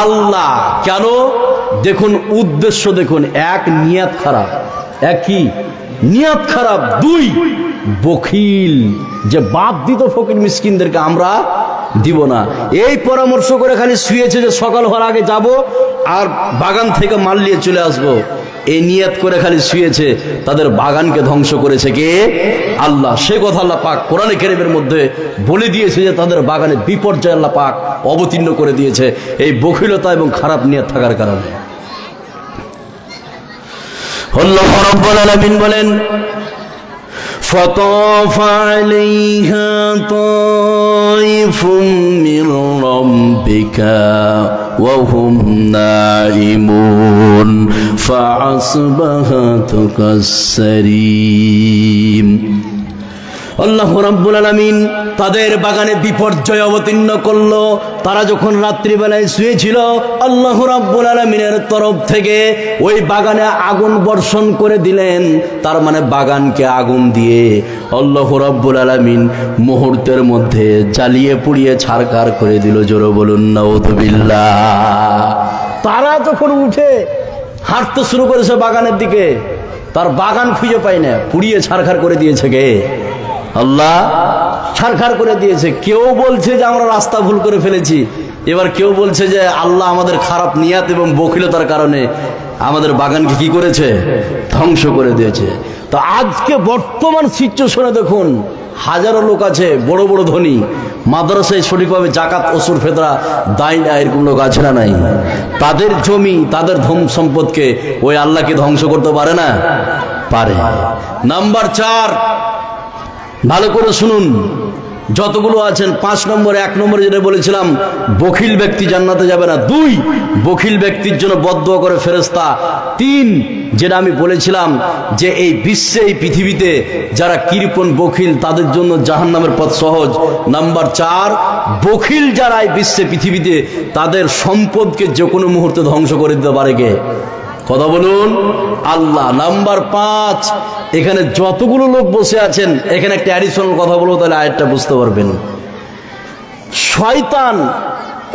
আল্লাহ। কেন? দেখুন উদ্দেশ্য, দেখুন, এক, নিয়াত খারাপ, এক কি নিয়াত খারাপ, দুই বখিল, যে বাদ দিত ফকির মিসকিনদেরকে আমরা দিব না, এই পরামর্শ করে খালি শুয়েছে যে সকাল হওয়ার আগে যাব আর বাগান থেকে মাল নিয়ে চলে আসবো, এই নিয়াত করে খালি শুয়েছে, তাদের বাগানকে ধ্বংস করেছে কে? আল্লাহ। সে কথা আল্লাহ পাক কোরআনে কারীমের মধ্যে বলে দিয়েছে যে তাদের বাগানে বিপর্যয় আল্লাহ পাক অবতীর্ণ করে দিয়েছে এই বখিলতা এবং খারাপ নিয়াত থাকার কারণে। আল্লাহ রাব্বুল আলামিন বলেন, فطاف عليها طائف من ربك وهم نائمون فأصبحت كالصريم। আল্লাহ রাব্বুল আলামিন তাদের বাগানে বিপর্যয় অবতীর্ণ করলো। তারা যখন রাত্রিবেলায় শুয়েছিল, আল্লাহ রাব্বুল আলামিনের তরফ থেকে ওই বাগানে আগুন বর্ষণ করে দিলেন। তার মানে বাগানকে আগুন দিয়ে আল্লাহ রাব্বুল আলামিন মুহূর্তের মধ্যে জ্বালিয়ে পুড়িয়ে ছারখার করে দিল। জোরে বলুন নাউযুবিল্লাহ। তারা যখন উঠে হাঁটতে শুরু করেছে বাগানের দিকে, তার বাগান খুঁজে পায় না, পুড়িয়ে ছারখার করে দিয়েছে কে? আল্লাহ ছারখার করে দিয়েছে। কেউ বলছে যে আমরা রাস্তা ভুল করে ফেলেছি, এবার কেউ বলছে যে আল্লাহ আমাদের খারাপ নিয়াত এবং বখিলতার কারণে আমাদের বাগানকে কি করেছে? ধ্বংস করে দিয়েছে। তো আজকে বর্তমান সিচুয়েশনে দেখুন, হাজারো লোক আছে বড় বড় ধনী, মাদ্রাসায় সঠিকভাবে জাকাত ওসুর ফেতরা দেয় না, এরকম লোক আছে না নাই? তাদের জমি, তাদের ধন সম্পদকে ওই আল্লাহকে ধ্বংস করতে পারে না? পারে। নাম্বার 4, ভালো করে শুনুন, যতগুলো আছেন, 5 নম্বর, 1 নম্বরে যেটা বলেছিলাম, বখিল ব্যক্তি জান্নাতে যাবে না। 2, বখিল ব্যক্তির জন্য বদদুয়া করে ফেরেশতা। 3, যেটা আমি বলেছিলাম যে এই বিশ্বে, এই পৃথিবীতে যারা কৃপণ বখিল তাদের জন্য জাহান্নামের পথ সহজ। নাম্বার 4, বখিল যারা এই বিশ্বে পৃথিবীতে তাদের সম্পদকে যে কোনো মুহূর্তে ধ্বংস করে দিতে পারে কে? কথা বলুন, আল্লাহ। নাম্বার 5, এখানে যতগুলো লোক বসে আছেন, এখানে একটা অ্যাডিশনাল কথা বলবো, তাহলে আয়াতটা বুঝতে পারবেন। শয়তান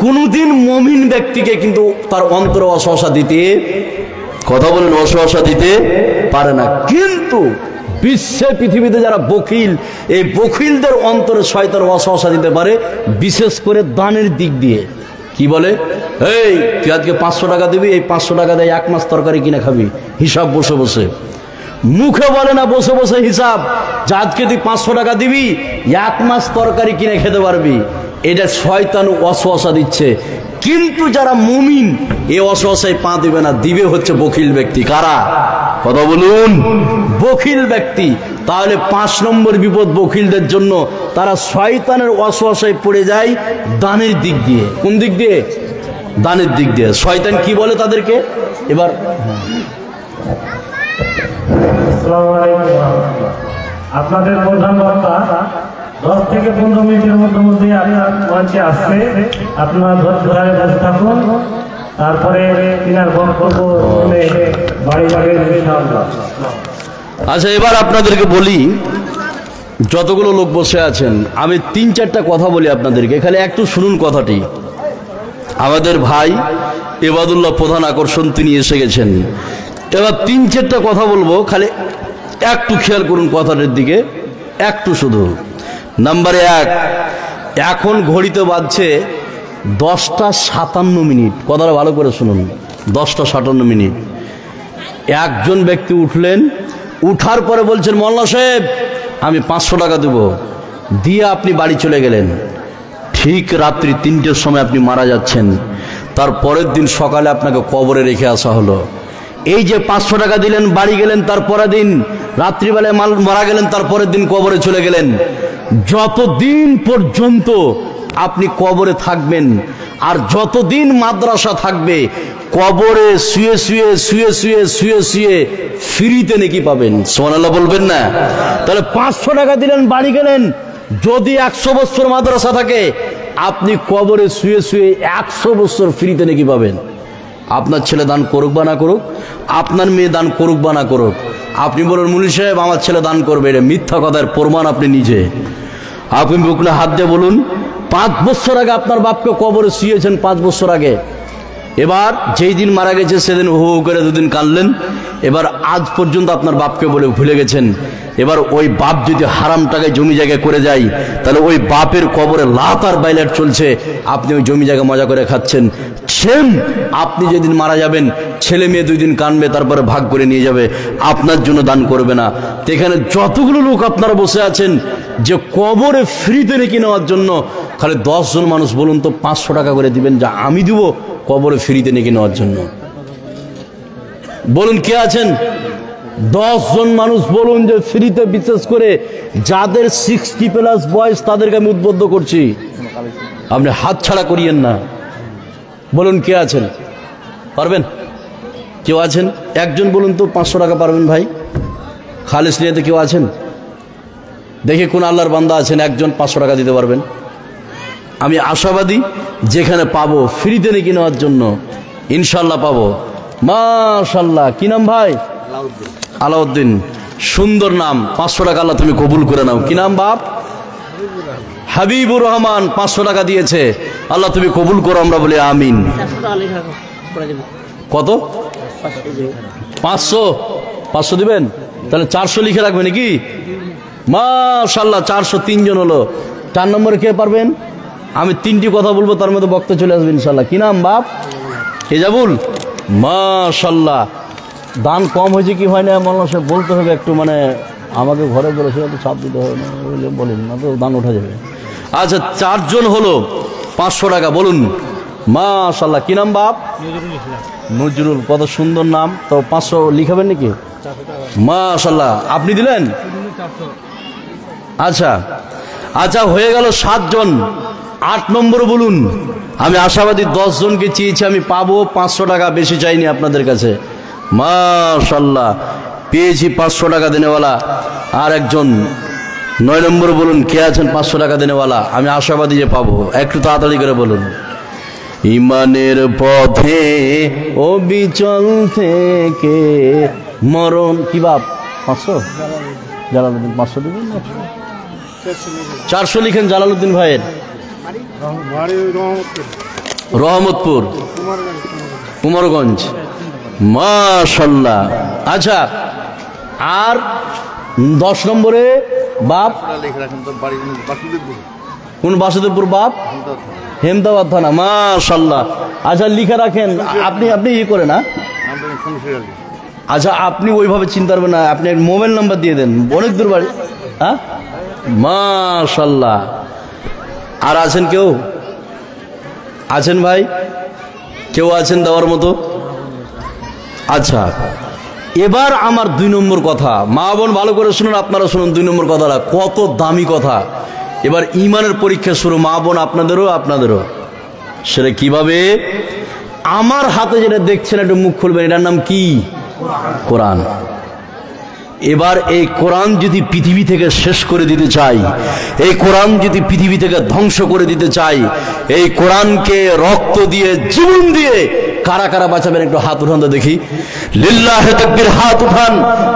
কোনদিন মুমিন ব্যক্তিকে কিন্তু তার অন্তরে ওয়াসওয়াসা দিতে, কথা বলেন, ওয়াসওয়াসা দিতে পারে না। কিন্তু বিশ্বে পৃথিবীতে যারা বখিল, এই বখিলদের অন্তরে শয়তান ওয়াসওয়াসা দিতে পারে, বিশেষ করে দানের দিক দিয়ে। কি বলে? এই তুই আজকে 500 টাকা দিবি, এই 500 টাকা দিয়ে 1 মাস তরকারি কিনে খাবি। হিসাব বসে বসে, মুখে বলে না, বসে বসে হিসাব, যে আজকে তুই 500 টাকা দিবি, 1 মাস তরকারি কিনে খেতে পারবি। এটা শয়তান ওয়াসওয়াসা দিচ্ছে। কিন্তু যারা মুমিন এই ওয়াসওয়াসায় পা দিবে না, দিবে হচ্ছে বখিল ব্যক্তি। কারা? কথা বলুন, বখিল ব্যক্তি। তাহলে 5 নম্বর বিপদ বখিলদের জন্য, তারা শয়তানের ওয়াসওয়াসায় পড়ে যায় দানের দিক দিয়ে। কোন দিক দিয়ে? দানের দিক দিয়ে। শয়তান কি বলে তাদেরকে? এবার আপনাদের প্রধান বক্তা 10 থেকে 15 মিনিটের মধ্যে আপনার মঞ্চে আসছে, আপনারা ধৈর্য ধরে বসে থাকুন, তারপরে তিনার বক্তব্য শুনে বাড়ি যাবেন ইনশাআল্লাহ। আচ্ছা, এবার আপনাদেরকে বলি, যতগুলো লোক বসে আছেন, আমি 3-4টা কথা বলি আপনাদেরকে, খালি একটু শুনুন কথাটি। আমাদের ভাই এবাদুল্লাহ প্রধান আকর্ষণ, তিনি এসে গেছেন। এবার 3-4টা কথা বলবো, খালি একটু খেয়াল করুন কথাটার দিকে, একটু শুধু। নাম্বার 1, এখন ঘড়িতে বাজছে 10:57। কথাটা ভালো করে শুনুন, 10:57। একজন ব্যক্তি উঠলেন, উঠার পরে বলছেন, মোল্লা সাহেব আমি 500 টাকা দেব, দিয়ে আপনি বাড়ি চলে গেলেন। ঠিক রাত্রি 3টের সময় আপনি মারা যাচ্ছেন। তার পরের দিন সকালে আপনাকে কবরে রেখে আসা হলো। এই যে 500 টাকা দিলেন, বাড়ি গেলেন, তার পরের দিন রাত্রিবেলায় মারা গেলেন, তার পরের দিন কবরে চলে গেলেন। যতদিন পর্যন্ত আপনি কবরে থাকবেন আর যতদিন মাদ্রাসা থাকবে, কবরে শুয়ে শুয়ে শুয়ে শুয়ে শুয়ে শুয়ে ফ্রিতে নাকি পাবেন। সুবহানাল্লাহ বলবেন না? তাহলে 500 টাকা দিলেন, বাড়ি গেলেন, যদি 100 বছর মাদ্রাসা থাকে, আপনি কবরে শুয়ে শুয়ে 100 বছর ফ্রিতে নাকি পাবেন। আপনার ছেলে দান করুক বা না করুক, আপনার মেয়ে দান করুক বা না করুক, আপনি বলুন মুনি সাহেব আমার ছেলে দান করবে, এটা মিথ্যা কথার প্রমাণ আপনি নিজে। আপনি বুকলে হাত দিয়ে বলুন 5 বছর আগে আপনার বাপকে কবরে শুয়েছেন, 5 বছর আগে। এবার যেই দিন মারা গেছে সেদিন হু হু করে 2 দিন কাঁদলেন। এবার আজ পর্যন্ত আপনার বাপকে বলে ভুলে গেছেন। এবার ওই বাপ যদি হারাম টাকায় জমি জায়গা করে যায়, তাহলে ওই বাপের কবরে লাত আর বাইলাট চলছে, আপনি ওই জমি জায়গা মজা করে খাচ্ছেন। সেম আপনি যেদিন মারা যাবেন, ছেলে মেয়ে 2 দিন কাঁদবে, তারপরে ভাগ করে নিয়ে যাবে, আপনার জন্য দান করবে না। তো এখানে যতগুলো লোক আপনারা বসে আছেন যে কবরে ফ্রিতে রেখে নেওয়ার জন্য, খালি 10 জন মানুষ বলুন তো 500 টাকা করে দিবেন, যা আমি দিব কবরে ফ্রিতে রেখে নেওয়ার জন্য। বলুন কে আছেন? 10 জন মানুষ বলুন যে ফ্রিতে, বিশেষ করে যাদের 60+ বয়স তাদেরকে আমি উদ্বুদ্ধ করছি, আপনি হাত ছাড়া করিয়েন না। বলুন কে আছেন? পারবেন? কেউ আছেন? একজন বলুন তো 500 টাকা পারবেন ভাই? খালেস নিয়েতে কেউ আছেন? দেখে কোন আল্লাহর বান্দা আছেন একজন 500 টাকা দিতে পারবেন? আমি আশাবাদী যেখানে পাবো ফ্রিতে নিয়ে নেওয়ার জন্য ইনশাল্লাহ পাবো। মাশাল্লাহ। কি নাম ভাই? আলাউদ্দিন। সুন্দর নাম, 500 টাকা আল্লাহ তুমি কবুল করে নাও। কি নাম বাপ? হাবিবুর রহমান 500 টাকা দিয়েছে, আল্লাহ তুমি কবুল করো, আমরা বলি আমিন। কত? 500 দিবেন? তাহলে 400 লিখে রাখবেন নাকি? মাশাল্লাহ, 403 জন হলো। 4 নম্বরে কে পারবেন? আমি 3টি কথা বলবো, তার মধ্যে বক্তা চলে আসবে ইনশাল্লাহ। কি নাম বাপ? হেজাবুল। মাশাল্লাহ। দান কম হয়েছে কি হয় না মৌলানা সাহেব বলতে হবে একটু, মানে আমাকে ঘরে বলেছে একটু চাপ দিতে হবে না, বলেন না তো দান ওঠা যাবে। আচ্ছা, 4 জন হলো, 500 টাকা। বলুন মাশাল্লাহ। কি নাম বাপ? নজরুল। কত সুন্দর নাম। তো 500 লিখাবেন নাকি? মাশাল্লাহ। আপনি দিলেন? আচ্ছা আচ্ছা, হয়ে গেল 7 জন। 8 নম্বর বলুন। আমি আশাবাদী 10 জনকে চেয়েছি, আমি পাবো 500 টাকা, বেশি চাইনি আপনাদের কাছে। মাশাল্লাহ, পেয়েছি 500 টাকা দেনেওয়ালা। আর একজন 9 নম্বর বলুন কে আছেন 500 টাকা দেনেওয়ালা? আমি আশাবাদী যে পাবো, একটু তাড়াতাড়ি করে বলুন। ইমানের পথে অবিচল থেকে মরণ। কি বাপ? 500? জালালউদ্দিন 500 দিবেন? 400 লিখেন জালালউদ্দিন ভাইয়ের। রহমতপুর, কুমারগঞ্জ। মাশাল্লাহ। আচ্ছা, আর 10 নম্বরে বাপ? কোন বাসুদেবপুর বাপ? হেমদাবাদ থানা। মাশাল্লাহ। আচ্ছা, লিখে রাখেন। আপনি ই করে না? আচ্ছা, আপনি ওইভাবে চিন্তা করবেন না, আপনি মোবাইল নাম্বার দিয়ে দেন, অনেক দূর বাড়ি। হ্যাঁ, মাশাল্লাহ। আর আছেন কেউ? আছেন ভাই? কেউ আছেন দেওয়ার মতো? আচ্ছা, এবার আমার 2 নম্বর কথা, মা বোন ভালো করে শুনুন, আপনারা শুনুন 2 নম্বর কথাটা, কত দামি কথা। এবার ইমানের পরীক্ষা শুরু, মা বোন আপনাদেরও। সেটা কিভাবে? আমার হাতে যেটা দেখছেন, একটু মুখ খুলবেন, এটার নাম কি? কোরআন। এবার এই কোরআন যদি পৃথিবী থেকে শেষ করে দিতে চাই, এই কোরআন যদি পৃথিবী থেকে ধ্বংস করে দিতে চাই, এই কোরআনকে রক্ত দিয়ে, জীবন দিয়ে কারা কারা বাঁচাবেন? একটু হাত উঠান তো দেখি। লিল্লাহে তাকবীর, হাত উঠান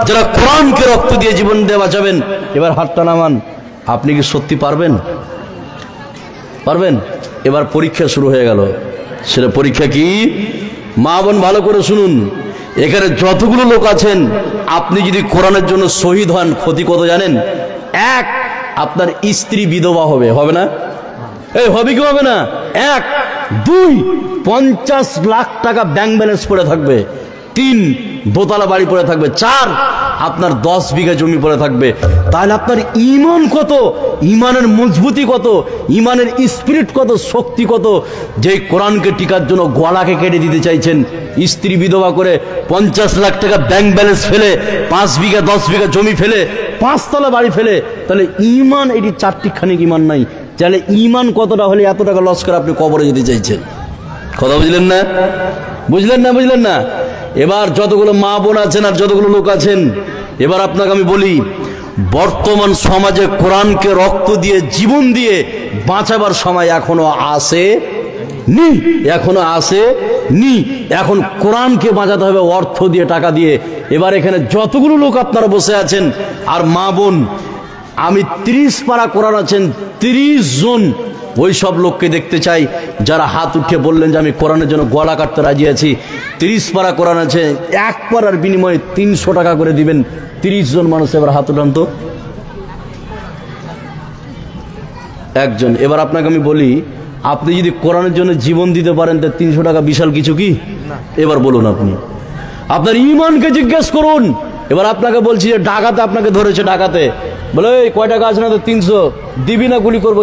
যারা কোরআনকে রক্ত দিয়ে, জীবন দিয়ে বাঁচাবেন। এবার হাতটা নামান। আপনি কি সত্যি পারবেন? পারবেন? এবার পরীক্ষা শুরু হয়ে গেল। সেটা পরীক্ষা কি? মা বোন ভালো করে শুনুন, এখানে যতগুলো লোক আছেন, আপনি যদি কোরআনের জন্য শহীদ হন, ক্ষতি কত জানেন? 1, আপনার স্ত্রী বিধবা হবে না? এই হবে কি হবে না? 1, 2, 50 লাখ টাকা ব্যাংক ব্যালেন্স পড়ে থাকবে। 3, দোতলা বাড়ি পড়ে থাকবে। 4, আপনার 10 বিঘা জমি পড়ে থাকবে। তাহলে আপনার ঈমান কত, ঈমানের মজবুতি কত, ঈমানের স্পিরিট কত, শক্তি কত, যে কোরআনকে টিকার জন্য গলাকে কেটে দিতে চাইছেন, স্ত্রী বিধবা করে 50 লাখ টাকা ব্যাংক ব্যালেন্স ফেলে, 5 বিঘা 10 বিঘা জমি ফেলে, 5 তলা বাড়ি ফেলে, তাহলে ঈমান, এটি 4টি খানিক ঈমান নাই। তাহলে ঈমান কতটা হলে এত টাকা লস করে আপনি কবরে যেতে চাইছেন? কথা বুঝলেন না? বুঝলেন না? এবার যতগুলো মা বোন আছেন আর যতগুলো লোক আছেন, এবার আপনাকে আমি বলি, বর্তমান সমাজে কোরআনকে রক্ত দিয়ে, জীবন দিয়ে বাঁচাবার সময় এখনো আসেনি। এখন কোরআনকে বাঁচাতে হবে অর্থ দিয়ে, টাকা দিয়ে। এবার এখানে যতগুলো লোক আপনারা বসে আছেন আর মা বোন, আমি 30 পারা কোরআন আছেন 30 জন ওই সব লোককে দেখতে চাই যারা হাত উঠিয়ে বললেন যে আমি কোরআনের জন্য গলা কাটতে রাজি আছি। 30 পারা কোরআন আছে, এক পারার বিনিময়ে 300 টাকা করে দিবেন। 30 জন মানুষ এবার হাত উঠান তো। একজন। এবার আপনাকে আমি বলি, আপনি যদি কোরআনের জন্য জীবন দিতে পারেন তো 300 টাকা বিশাল কিছু কি? এবার বলুন, আপনি আপনার ঈমানকে জিজ্ঞেস করুন। এবার আপনাকে বলছি যে ডাকাতে আপনাকে ধরেছে, ডাকাতে বলে এই কয় টাকা আছে না? তো 300 দিবি না গুলি করবো?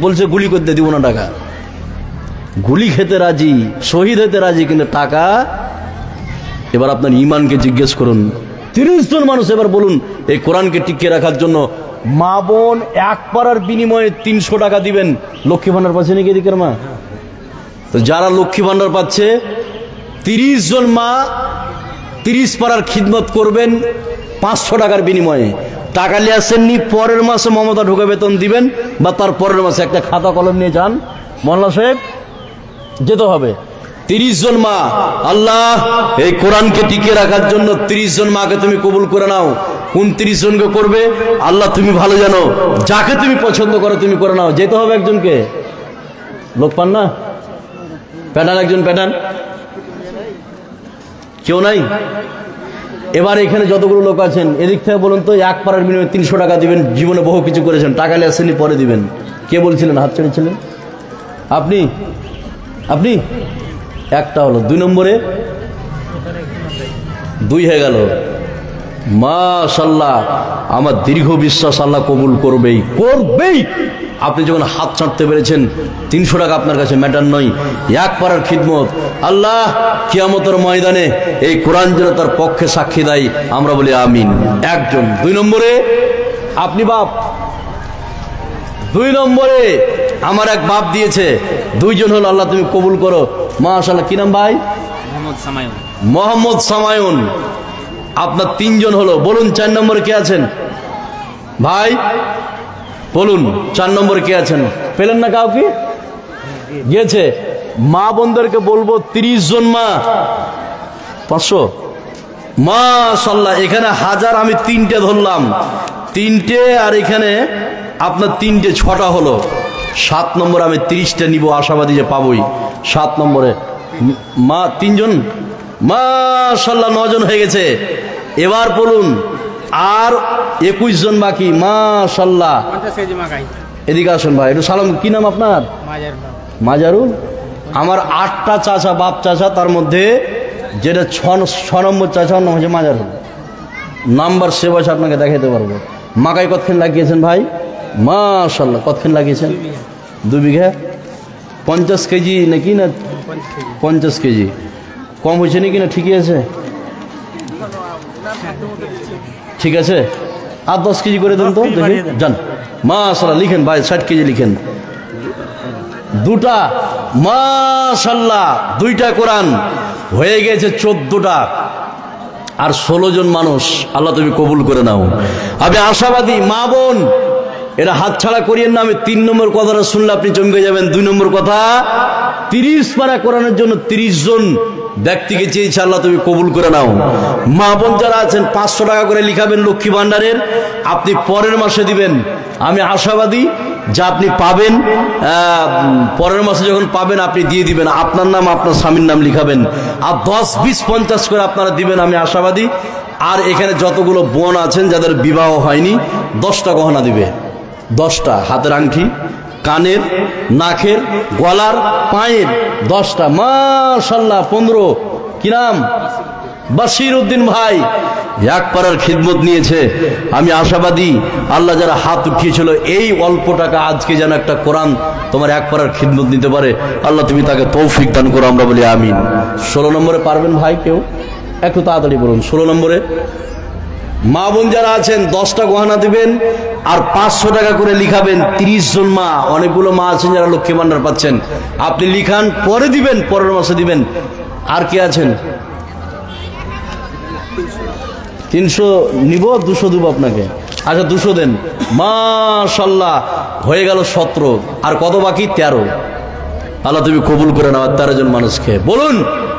বলছে গুলি করতে দিব না, টাকা গুলি খেতে রাজি, শহীদ হতে রাজি, কিন্তু টাকা। এবার আপনার ঈমানকে জিজ্ঞেস করুন। 30 জন মানুষ এবার বলুন এই কোরআনকে টিকিয়ে রাখার জন্য মা বোন এক পারার বিনিময়ে 300 টাকা দিবেন। লক্ষ্মী ভান্ডার পাচ্ছে নাকি এদিকের মা? তো যারা লক্ষ্মী ভান্ডার পাচ্ছে 30 জন মা 30 পারার খিদমত করবেন 500 টাকার বিনিময়ে। টাকা নিয়ে আসেননি, পরের মাসে মমতা ঢুকে বেতন দিবেন, বা তার পরের মাসে একটা খাতা কলম নিয়ে যান, মোল্লা সাহেব যেতে হবে। 30 জন মা, আল্লাহ এই কোরআনকে টিকিয়ে রাখার জন্য 30 জন মাকে তুমি কবুল করে নাও। কোন 30 জনকে করবে আল্লাহ তুমি ভালো জানো, যাকে তুমি পছন্দ করো তুমি করে নাও। যেতে হবে একজনকে, লোক পান না? প্যাটার্ন, একজন প্যাটার্ন কেউ নাই? এবার এখানে যতগুলো লোক আছেন এদিক থেকে বলুন তো, এক পারার বিনিময়ে 300 টাকা দিবেন। জীবনে বহু কিছু করেছেন, টাকা নিয়ে আসেননি, পরে দিবেন। কে বলছিলেন? হাত ছেড়েছিলেন আপনি? আপনি একটা হলো। 2 নম্বরে 2 হয়ে গেল। মাশাআল্লাহ, আমার দীর্ঘ বিশ্বাস আল্লাহ কবুল করবেই করবেই। আপনি যখন হাত ছাড়তে পেরেছেন 300 টাকা আপনার কাছে ম্যাটার নয়, এক পারার খিদমত। আল্লাহ কিয়ামতের ময়দানে এই কোরআন যেন তার পক্ষে সাক্ষী দেয়, আমরা বলি আমিন। একজন। 2 নম্বরে আপনি বাপ। 2 নম্বরে আমার এক বাপ দিয়েছে। 2 জন হলো, আল্লাহ তুমি কবুল করো। মাশাআল্লাহ। কি নাম ভাই? মোহাম্মদ সামায়ুন। আপনার 3 জন হলো। বলুন 4 নম্বরে কে আছেন ভাই? বলুন 4 নম্বরে কে আছেন? পেলেন না কাউকে? গিয়েছে। মা বোনদেরকে বলবো 30 জন মা 500। মাশাআল্লাহ, এখানে 1000, আমি 3টে ধরলাম, 3টে, আর এখানে আপনার 3টে, 6টা হলো। 7 নম্বরে আমি 30টা নিব, আশাবাদী যে পাবোই। 7 নম্বরে মা 3 জন। মাশাআল্লাহ, 9 জন হয়ে গেছে। এবার বলুন আর 21 জন বাকি। মাশাআল্লাহ। এদিকে আসুন ভাই, একটু সালাম। কি নাম আপনার? মাজারুল। আমার 8টা চাচা, বাপ চাচা, তার মধ্যে যেটা 6 নম্বর চাচা নাম হচ্ছে মাজারুল। নাম্বার সেভ আছে, আপনাকে দেখাতে পারবো। মাকাই কতক্ষণ লাগিয়েছেন ভাই? মাশাআল্লাহ, কতক্ষণ লাগিয়েছেন? 2 বিঘা। 50 কেজি নাকি? না 50 কেজি। কম হয়েছে নাকি? না ঠিকই আছে? ঠিক আছে, আর 10 কেজি করে দেন তো দেখি। যান। মাশাআল্লাহ, লিখেন ভাই, 60 কেজি লিখেন। 2টা। মাশাআল্লাহ, 2টা কোরআন হয়ে গেছে 14টা। আর 16 জন মানুষ আল্লাহ তুমি কবুল করে নাও। আমি আশাবাদী। মা বোন এরা হাত ছাড়া করিয়েন না। আমি 3 নম্বর কথাটা শুনলে আপনি চমকে যাবেন। 2 নম্বর কথা, 30 পারা কোরআনের জন্য 30 জন ব্যক্তিকে চেয়েছে, আল্লাহ তুমি কবুল করে নাও। মা বোন যারা আছেন 500 টাকা করে লিখাবেন লক্ষ্মী ভান্ডারের, আপনি পরের মাসে দিবেন। আমি আশাবাদী যা আপনি পাবেন, পরের মাসে যখন পাবেন আপনি দিয়ে দিবেন। আপনার নাম, আপনার স্বামীর নাম লিখাবেন, আর 10, 20, 50 করে আপনারা দিবেন, আমি আশাবাদী। আর এখানে যতগুলো বোন আছেন যাদের বিবাহ হয়নি, 10টা গহনা দিবে। 10টা হাতের আংটি, কানের, নাকের, গলার, পায়ের 10টা। মাশাআল্লাহ। 15। কি নাম? বাশির উদ্দিন ভাই। এক পারার খিদমত নিয়েছে। আমি আশাবাদী আল্লাহ যারা হাত উঠিয়েছিল এই অল্প টাকা আজকে যেন একটা কোরআন তোমার এক পারার খিদমত নিতে পারে, আল্লাহ তুমি তাকে তৌফিক দান করো, আমরা বলি আমিন। 16 নম্বরে পারবেন ভাই কেউ? একটু তাড়াতাড়ি বলুন। 16 নম্বরে মা বোন যারা আছেন 10টা গহনা দিবেন, আর 500 টাকা করে লিখাবেন। 30 জন মা, অনেকগুলো মা আছেন যারা লক্ষ্মী ভান্ডার পাচ্ছেন, আপনি লিখান, পরে দিবেন, পরের মাসে দিবেন। আর কে আছেন? 300 নিব, 200 দেবো আপনাকে। আচ্ছা 200 দেন। মাশাআল্লাহ, হয়ে গেল 17। আর কত বাকি? 13। আল্লাহ তুমি কবুল করে নাও 13 জন মানুষকে। বলুন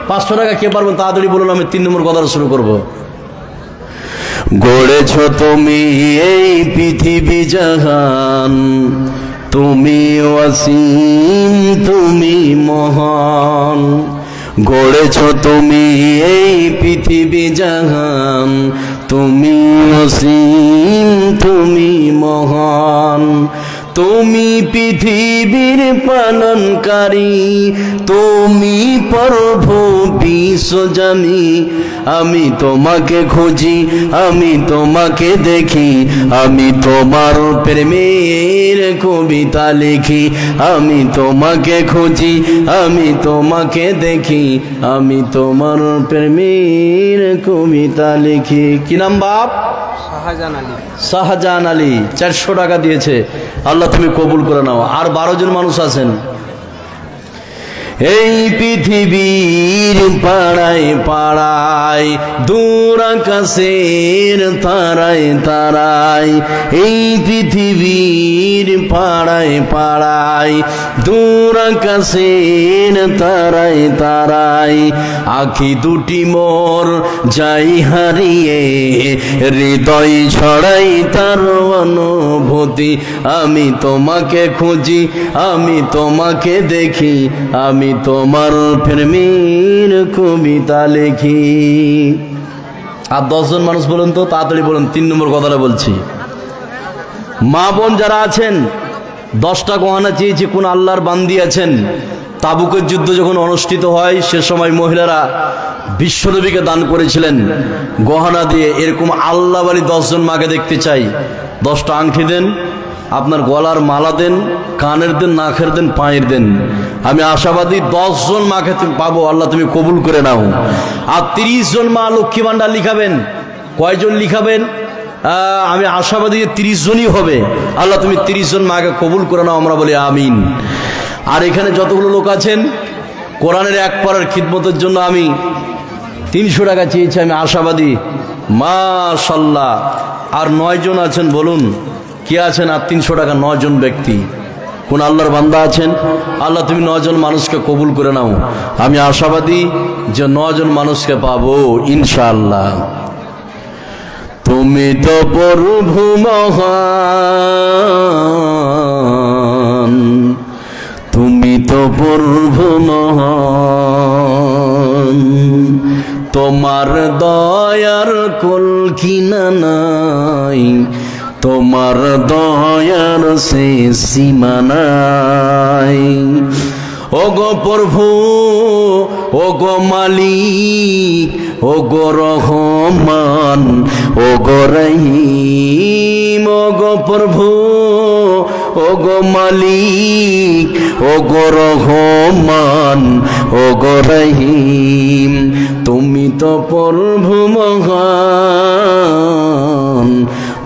500 টাকা কে পারবেন? তাড়াতাড়ি বলুন, আমি 3 নম্বর কথা শুরু করবো। গড়েছ তুমি এই পৃথিবী জাহান, তুমি অসীম তুমি মহান। গড়েছ তুমি এই পৃথিবী জাহান, তুমি অসীম তুমি মহান। তুমি পৃথিবীর পালনকারী, তুমি প্রভু বিশ্বজামি। আমি তোমাকে খুঁজি, আমি তোমাকে দেখি, আমি তোমার প্রেমের কবিতা লিখি। আমি তোমাকে খুঁজি, আমি তোমাকে দেখি, আমি তোমার প্রেমের কবিতা লিখি। কি নাম বাপ? শাহজাহান আলী। শাহজাহান আলী 400 টাকা দিয়েছে। আল্লাহ তুমি কবুল করে নাও। আর 12 জন মানুষ আছেন। এই পৃথিবীর পাড়ায় পাড়ায়, দূর আকাশের তারায় তারায়, এই পৃথিবীর পাড়ায় পাড়ায়, দূর আকাশের তারায় তারায়, আখি দুটি মোর যাই হারিয়ে, হৃদয় ছড়াই তার অনুভূতি। আমি তোমাকে খুঁজি, আমি তোমাকে দেখি, আমি তোমার প্রেমের কবিতা লিখি। আর 10 জন মানুষ বলুন তো, তাড়াতাড়ি বলুন। 3 নম্বর কথাটা বলছি। মা বোন যারা আছেন, 10টা গহনা চেয়েছি। কোন আল্লাহর বান্দি আছেন? তাবুকের যুদ্ধ যখন অনুষ্ঠিত হয়, সে সময় মহিলারা বিশ্বনবীকে দান করেছিলেন গহনা দিয়ে। এরকম আল্লাহওয়ালি 10 জন মাকে দেখতে চাই। 10টা আংটি দেন, আপনার গলার মালা দেন, কানের দেন, নাকের দেন, পায়ের দেন। আমি আশাবাদী 10 জন মাকে তুমি পাবো। আল্লাহ তুমি কবুল করে নাও। আর 30 জন মা লক্ষ্মী ভান্ডার লিখাবেন। কয়জন লিখাবেন? আমি আশাবাদী 30 জনই হবে। আল্লাহ তুমি 30 জন মাকে কবুল করে নাও, আমরা বলি আমিন। আর এখানে যতগুলো লোক আছেন, কোরআনের 1 পারার খিদমতের জন্য আমি 300 টাকা চেয়েছি। আমি আশাবাদী মাশাআল্লাহ। আর 9 জন আছেন, বলুন কে আছেন? আর 300 টাকা 9 জন ব্যক্তি। কোন আল্লাহর বান্দা আছেন? আল্লাহ তুমি 9 জন মানুষকে কবুল করে নাও। আমি আশাবাদী যে 9 জন মানুষকে পাবো ইনশাআল্লাহ। তুমি তো প্রভু মহান, তুমি তো প্রভু মহান। তোমার দয়ার কুল কিনা নাই, তোমার দয়ার শেষ সীমা নাই। ওগো প্রভু, ওগো মালিক, ওগো রহমান, ওগো রহিম। ওগো প্রভু, ওগো মালিক, ওগো রহমান, ওগো রহিম। তুমি তো প্রভু মহান,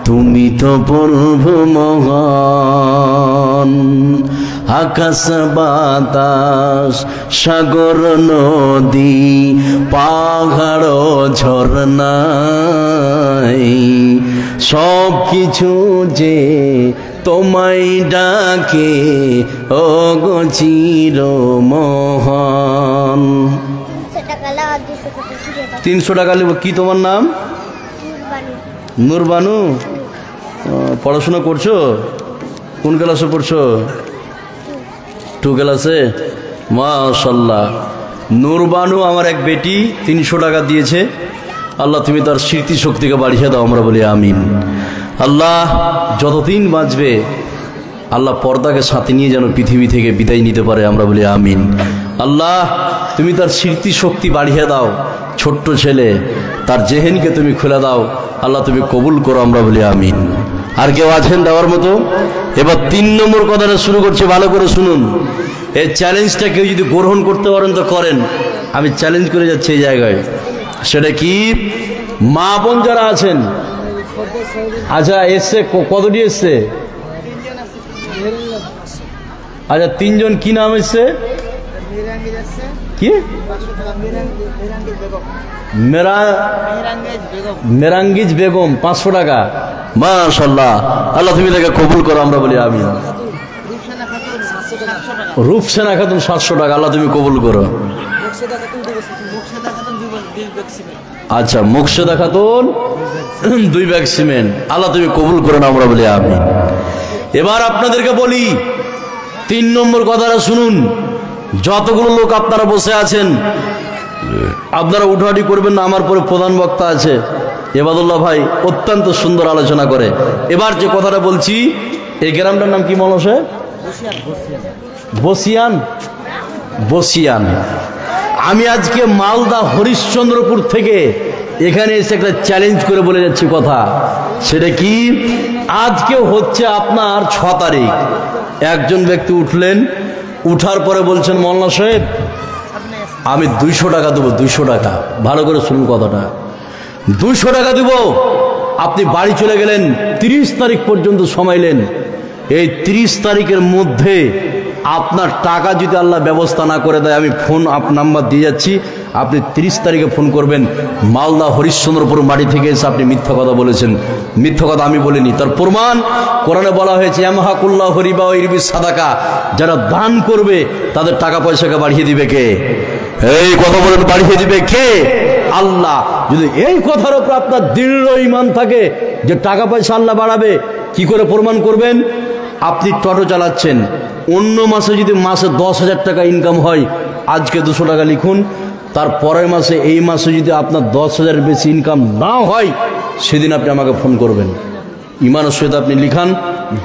তুমি তো প্রভু মহান। আকাশ বাতাস সাগর নদী পাহাড় ঝরনাই, সব কিছু যে তোমায় ডাকে, ও গো চির মহান। 300 টাকা নেব। কি তোমার নাম? নূরবানু। পড়াশোনা করছো? কোন ক্লাসে পড়ছো? 2 ক্লাসে। মাশাআল্লাহ। নূরবানু আমার এক বেটি 300 টাকা দিয়েছে। আল্লাহ তুমি তার স্মৃতি শক্তিকে বাড়িয়ে দাও, আমরা বলি আমিন। আল্লাহ যতদিন বাঁচবে, আল্লাহ পর্দাকে সাথে নিয়ে যেন পৃথিবী থেকে বিদায় নিতে পারে, আমরা বলি আমিন। আল্লাহ তুমি তার স্মৃতি শক্তি বাড়িয়ে দাও। ছোট্ট ছেলে, তার জেহেনকে তুমি খুলে দাও। আল্লাহ তুমি কবুল করো, আমরা বলি আমিন। আর কেউ আছেন দেওয়ার মতো? এবার 3 নম্বর কথাটা শুরু করছে, ভালো করে শুনুন। এই চ্যালেঞ্জটা কেউ যদি গ্রহণ করতে পারেন তো করেন। আমি চ্যালেঞ্জ করে যাচ্ছি এই জায়গায়। সেটা কি? মা বোন যারা আছেন, আচ্ছা এসছে কতটি এসছে? আচ্ছা 3 জন। কি নাম এসছে? কি? মেরাঙ্গিজ বেগম 500 টাকা। মাশাআল্লাহ। আল্লাহ তুমি তাকে কবুল করো, আমরা বলি আমিন। রূপসেনা খাতুন 700 টাকা। আল্লাহ তুমি কবুল করো। আচ্ছা, মুকশেদা খাতুন 2 ব্যাগ সিমেন্ট। আল্লাহ তুমি কবুল করে নাও, আমরা বলি আমিন। এবার আপনাদেরকে বলি 3 নম্বর কথাটা শুনুন। যতগুলো লোক আপনারা বসে আছেন আপনারা উঠাউঠি করবেন না, আমার পরে প্রধান বক্তা আছে এবাদুল্লাহ ভাই, অত্যন্ত সুন্দর আলোচনা করে। এবার যে কথাটা বলছি, এই গ্রামটার নাম কি মনে হয়? বসিয়ান। বসিয়ান। আমি আজকে মালদা হরিশ্চন্দ্রপুর থেকে এখানে এসে একটা চ্যালেঞ্জ করে বলে যাচ্ছি কথা। সেটা কি, আজকে হচ্ছে আপনার 6 তারিখ। একজন ব্যক্তি উঠলেন, উঠার পরে বলছেন মোল্লা সাহেব আমি 200 টাকা দেবো। 200 টাকা, ভালো করে শুনুন কথাটা, 200 টাকা দেব। আপনি বাড়ি চলে গেলেন, 30 তারিখ পর্যন্ত সময় নেন। এই 30 তারিখের মধ্যে আপনার টাকা যদি আল্লাহ ব্যবস্থা না করে দেয়, আমি ফোন নাম্বার দিয়ে যাচ্ছি, আপনি 30 তারিখে ফোন করবেন। মালদা হরিশ্চন্দ্রপুর মাটি থেকে এসে আপনি মিথ্যা কথা বলেছেন। মিথ্যা কথা আমি বলিনি, তার প্রমাণ কোরআনে বলা হয়েছে ইয়ামহাকুল্লাহ রিবা ওয়া ইরবি সাদাকা, যারা দান করবে তাদের টাকা পয়সাকে বাড়িয়ে দিবে কে? এই কথা বলেন, বাড়িয়ে দিবে কে? আল্লাহ। যদি এই কথার উপর আপনার দৃঢ় ঈমান থাকে যে টাকা পয়সা আল্লাহ বাড়াবে, কি করে প্রমাণ করবেন? আপনি টোটো চালাচ্ছেন, অন্য মাসে যদি মাসে 10,000 টাকা ইনকাম হয়, আজকে 200 টাকা লিখুন। তার পরের মাসে, এই মাসে যদি আপনার 10,000 বেশি ইনকাম না হয়, সেদিন আপনি আমাকে ফোন করবেন। ইমানের সহিত আপনি লিখান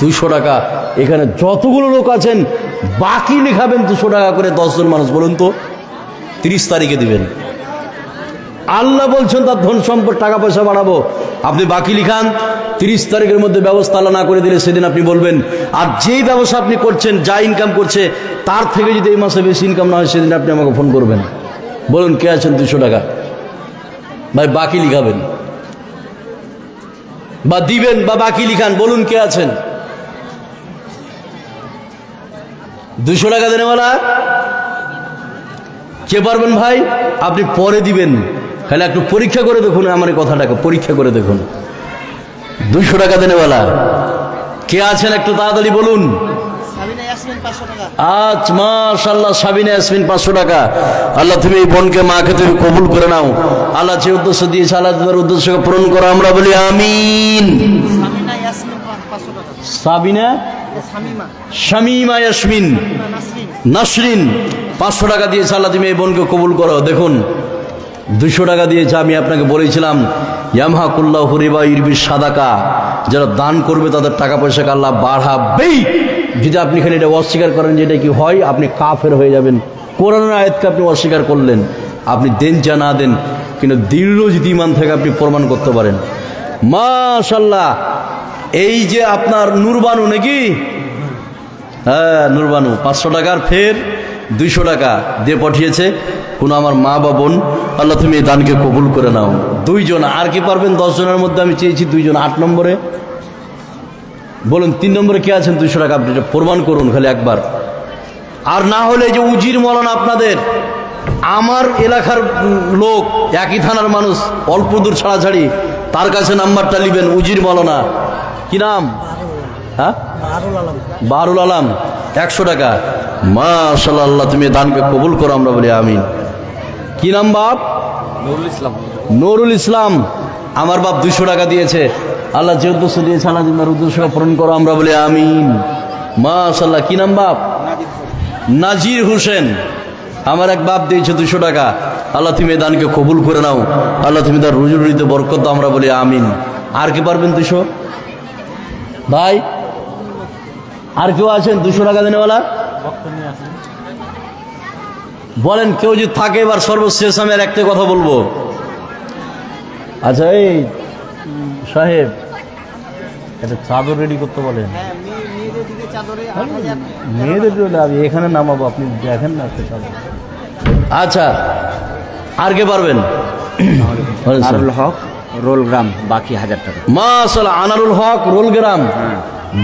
200 টাকা। এখানে যতগুলো লোক আছেন বাকি লিখাবেন 200 টাকা করে। 10 জন মানুষ বলুন তো, 30 তারিখে দিবেন। আল্লাহ বলছেন তার ধন সম্পদ টাকা পয়সা বাড়াবো, আপনি বাকি লিখান। 30 তারিখের মধ্যে ব্যবস্থা আল্লাহ না করে দিলে সেদিন আপনি বলবেন। আর যেই ব্যবসা আপনি করছেন, যা ইনকাম করছে, তার থেকে যদি এই মাসে বেশি ইনকাম না হয়, সেদিন আপনি আমাকে ফোন করবেন। বলুন কে আছেন 200 টাকা ভাই, বাকি লিখাবেন বা দিবেন বা বাকি লিখান। বলুন কে আছেন 200 টাকা দেনেওয়ালা? কে পারবেন ভাই? আপনি পরে দিবেন, খালি একটু পরীক্ষা করে দেখুন, আমার এই কথাটাকে পরীক্ষা করে দেখুন। 200 টাকা দেনেওয়ালা কে আছেন একটু তাড়াতাড়ি বলুন। আচ্ছা, মাশাআল্লাহ, সাবিনা ইয়াসমিন 500 টাকা। আল্লাহ তুমি এই বোনকে, মাকে তুমি কবুল করে নাও। আল্লাহ যে উদ্দেশ্য দিয়েছে, আল্লাহ তোমার উদ্দেশ্যকে পূরণ করো, আমরা বলি আমিন। সাবিনা, শামিমা ইয়াসমিন, নাসরিন 500 টাকা দিয়েছে। আল্লাহ তুমি এই বোনকে কবুল করো। দেখুন 200 টাকা দিয়েছে। আমি আপনাকে বলেছিলাম ইয়ামহাকুল্লাহু রিবা ইরবি সাদাকা, যারা দান করবে তাদের টাকা পয়সাকে আল্লাহ বাড়াবেই। যদি আপনি খালি এটা অস্বীকার করেন যে এটা কি হয়, আপনি কাফের হয়ে যাবেন। কোরআনের আয়াতকে আপনি অস্বীকার করলেন। আপনি দেন যা না দেন, কিন্তু দৃঢ় যদি ঈমান থেকে আপনি প্রমাণ করতে পারেন। মাশাআল্লাহ। এই যে আপনার নূরবানু নাকি? হ্যাঁ, নূরবানু 500 টাকার ফের 200 টাকা দিয়ে পাঠিয়েছে কোনো আমার মা বা বোন। আল্লাহ তুমি এই দানকে কবুল করে নাও। 2 জন, আর কি পারবেন? 10 জনের মধ্যে আমি চেয়েছি 2 জন। 8 নম্বরে বলুন, 3 নম্বরে কে আছেন 200 টাকা? আপনি প্রমাণ করুন খালি একবার। আর না হলে যে উজির মৌলানা, আপনাদের আমার এলাকার লোক, একই থানার মানুষ, অল্প দূর ছাড়াছাড়ি, তার কাছে নাম্বারটা নেবেন। উজির মৌলানা, কি নাম? হ্যাঁ, বারুল আলম 100 টাকা। মাশাআল্লাহ, আল্লাহ তুমি দানকে কবুল করো, আমরা বলি আমিন। কি নাম বাপ? নুরুল ইসলাম। নুরুল ইসলাম, আমার বাপ 200 টাকা দিয়েছে। আল্লাহ যে উদ্দেশ্য দিয়েছে, আল্লাহ তোমার উদ্দেশ্যকে পূরণ করো, আমরা বলি আমিন। মাশাআল্লাহ। কি নাম বাপ? নাজির হোসেন, আমার এক বাপ দিয়েছে 200 টাকা। আল্লাহ তুমি দানকে কবুল করে নাও, আল্লাহ তুমি তার রুজি রুজিতে বরকত দাও, আমরা বলি আমিন। আর কি পারবেন 200 ভাই? আর কেউ আছেন 200 টাকা দেনেওয়ালা? বলেন কেউ যদি থাকে। এবার সর্বশেষ আমি আর একটা কথা বলবো। আচ্ছা, এই সাহেব একটা চাদর রেডি করতে বলেন। মেয়েদের জন্য আমি এখানে নামাবো, আপনি দেখেন না একটা চাদর। আচ্ছা, আর কে পারবেন? আনারুল হক, রোলগ্রাম, বাকি 1000 টাকা। মাশাআল্লাহ, আনারুল হক, রোলগ্রাম,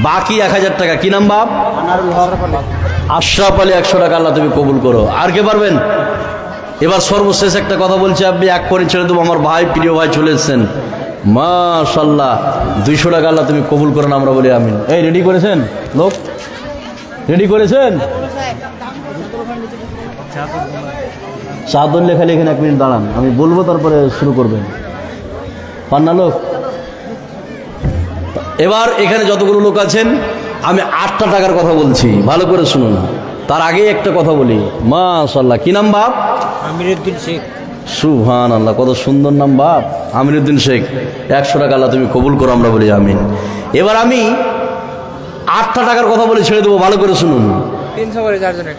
বাকি 1000 টাকা। কি নাম বাপ? আনারুল হক, আশরাফ আলী 100 টাকা। আল্লাহ তুমি কবুল করো। আর কে পারবেন? এবার সর্বশেষ একটা কথা বলছি, আপনি এক করে ছেড়ে দেবো। আমার ভাই, প্রিয় ভাই চলে এসছেন। মাশাআল্লাহ, 200 টাকা। আল্লাহ তুমি কবুল করেন, আমরা বলি আমিন। এই রেডি করেছেন লোক? রেডি করেছেন? চাদর লেখালে এখানে 1 মিনিট দাঁড়ান, আমি বলবো তারপরে শুরু করবেন। পান্না লোক। এবার এখানে যতগুলো লোক আছেন আমি 8টা টাকার কথা বলছি, ভালো করে শুনুন। তার আগে একটা কথা বলি, মাশাআল্লাহ। কি নাম বাপ? আমিরউদ্দিন শেখ। সুবহানাল্লাহ, কত সুন্দর নাম বাপ, আমিরউদ্দিন শেখ। 100 টাকা আল্লাহ তুমি কবুল করো, আমরা বলি আমিন। এবার আমি 8টা টাকার কথা বলে ছেড়ে দেবো, ভালো করে শুনুন। 300 করে 4 জনের।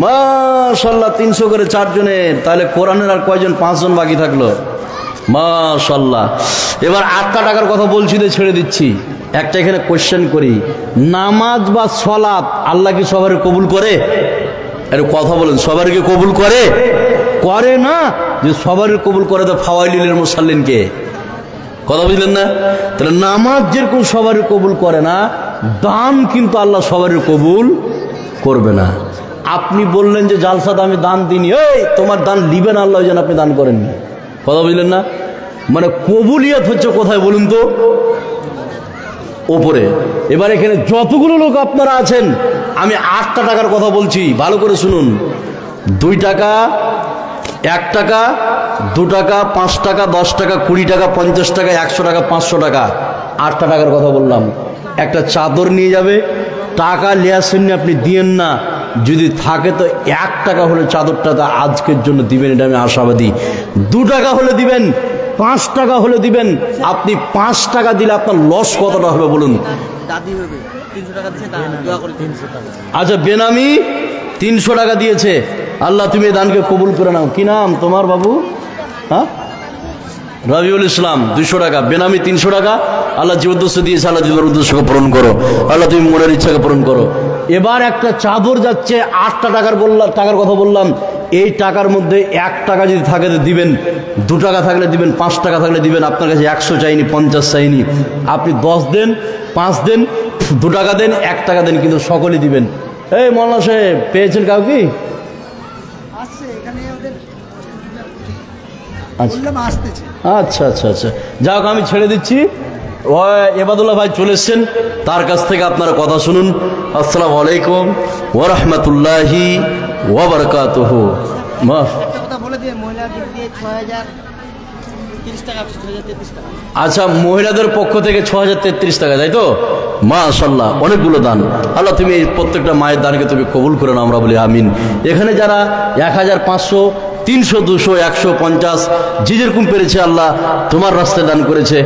মাশাআল্লাহ, 300 করে 4 জনের। তাহলে কোরআনের আর কয়জন? 5 জন বাকি থাকলো। মাশাআল্লাহ। এবার 8টা টাকার কথা বলছি, ছেড়ে দিচ্ছি। একটা এখানে কোশ্চেন করি, নামাজ বা সালাত আল্লাহ কি সবার কবুল করে? একটু কথা বলেন, সবার কি কবুল করে? করে না। যে সবার কবুল করে তো ফাওয়াইলুল মুসাল্লিনকে, কথা বুঝলেন না? তাহলে নামাজ যেরকম সবার কবুল করে না, দান কিন্তু আল্লাহ সবার কবুল করবে না। আপনি বললেন যে জালসাতে আমি দান দিইনি, এই তোমার দান লিবেন আল্লাহ, যেন আপনি দান করেননি, কথা বুঝলেন না? মানে কবুলিয়াত হচ্ছে কোথায় বলুন তো? ওপরে। এবার এখানে যতগুলো লোক আপনারা আছেন, আমি 8টা টাকার কথা বলছি, ভালো করে শুনুন। 2 টাকা, 1 টাকা, 2 টাকা, 5 টাকা, 10 টাকা, 20 টাকা, 50 টাকা, 100 টাকা, 500 টাকা। 8টা টাকার কথা বললাম। একটা চাদর নিয়ে যাবে, টাকা লেয়ার শুনে আপনি দিয়েন না, যদি থাকে তো 1 টাকা হলে চাদরটা তা আজকের জন্য দিবেন, এটা আমি আশাবাদী। 2 টাকা হলে দিবেন, 5 টাকা হলে দিবেন। আপনি 5 টাকা দিলে আপনার লস কতটা হবে বলুন? দাদি হবে 300 টাকা দিয়েছে, দোয়া করে 300 টাকা। আচ্ছা, বেনামি 300 টাকা দিয়েছে, আল্লাহ তুমি এই দানকে কবুল করে নাও। কি নাম তোমার বাবু? হ্যাঁ, রবিউল ইসলাম। 200 টাকা। বেনামি 300 টাকা। আল্লাহ যে উদ্দেশ্য দিয়েছে, আল্লাহ জীবনের উদ্দেশ্যকে পূরণ করো, আল্লাহ তুমি মনের ইচ্ছাকে পূরণ করো। এবার একটা চাদর যাচ্ছে, 8টা টাকার কথা বললাম। এই টাকার মধ্যে 1 টাকা যদি থাকে তো দিবেন, 2 টাকা থাকলে দিবেন, 5 টাকা থাকলে দিবেন। আপনার কাছে 100 চাইনি, 50 চাইনি। আপনি 10 দেন, 5 দেন, 2 টাকা দেন, 1 টাকা দেন, কিন্তু সকলেই দিবেন। এই মৌলানা সাহেব, পেয়েছেন কাউ কি? আচ্ছা আচ্ছা আচ্ছা, যাই হোক, আমি ছেড়ে দিচ্ছি। এবাদুল্লাহ ভাই চলে এসছেন, তার কাছ থেকে আপনারা কথা শুনুন। আসসালামু আলাইকুম ওয়া রাহমাতুল্লাহি ওয়া বারাকাতুহু। আচ্ছা, মহিলাদের পক্ষ থেকে 6033 টাকা, তাই তো? মাশাআল্লাহ, অনেকগুলো দান। আল্লাহ তুমি এই প্রত্যেকটা মায়ের দানকে তুমি কবুল করে নাও, আমরা বলি আমিন। এখানে যারা 1500, 300, 200, 150 যে যেরকম পেরেছে, আল্লাহ তোমার রাস্তায় দান করেছে।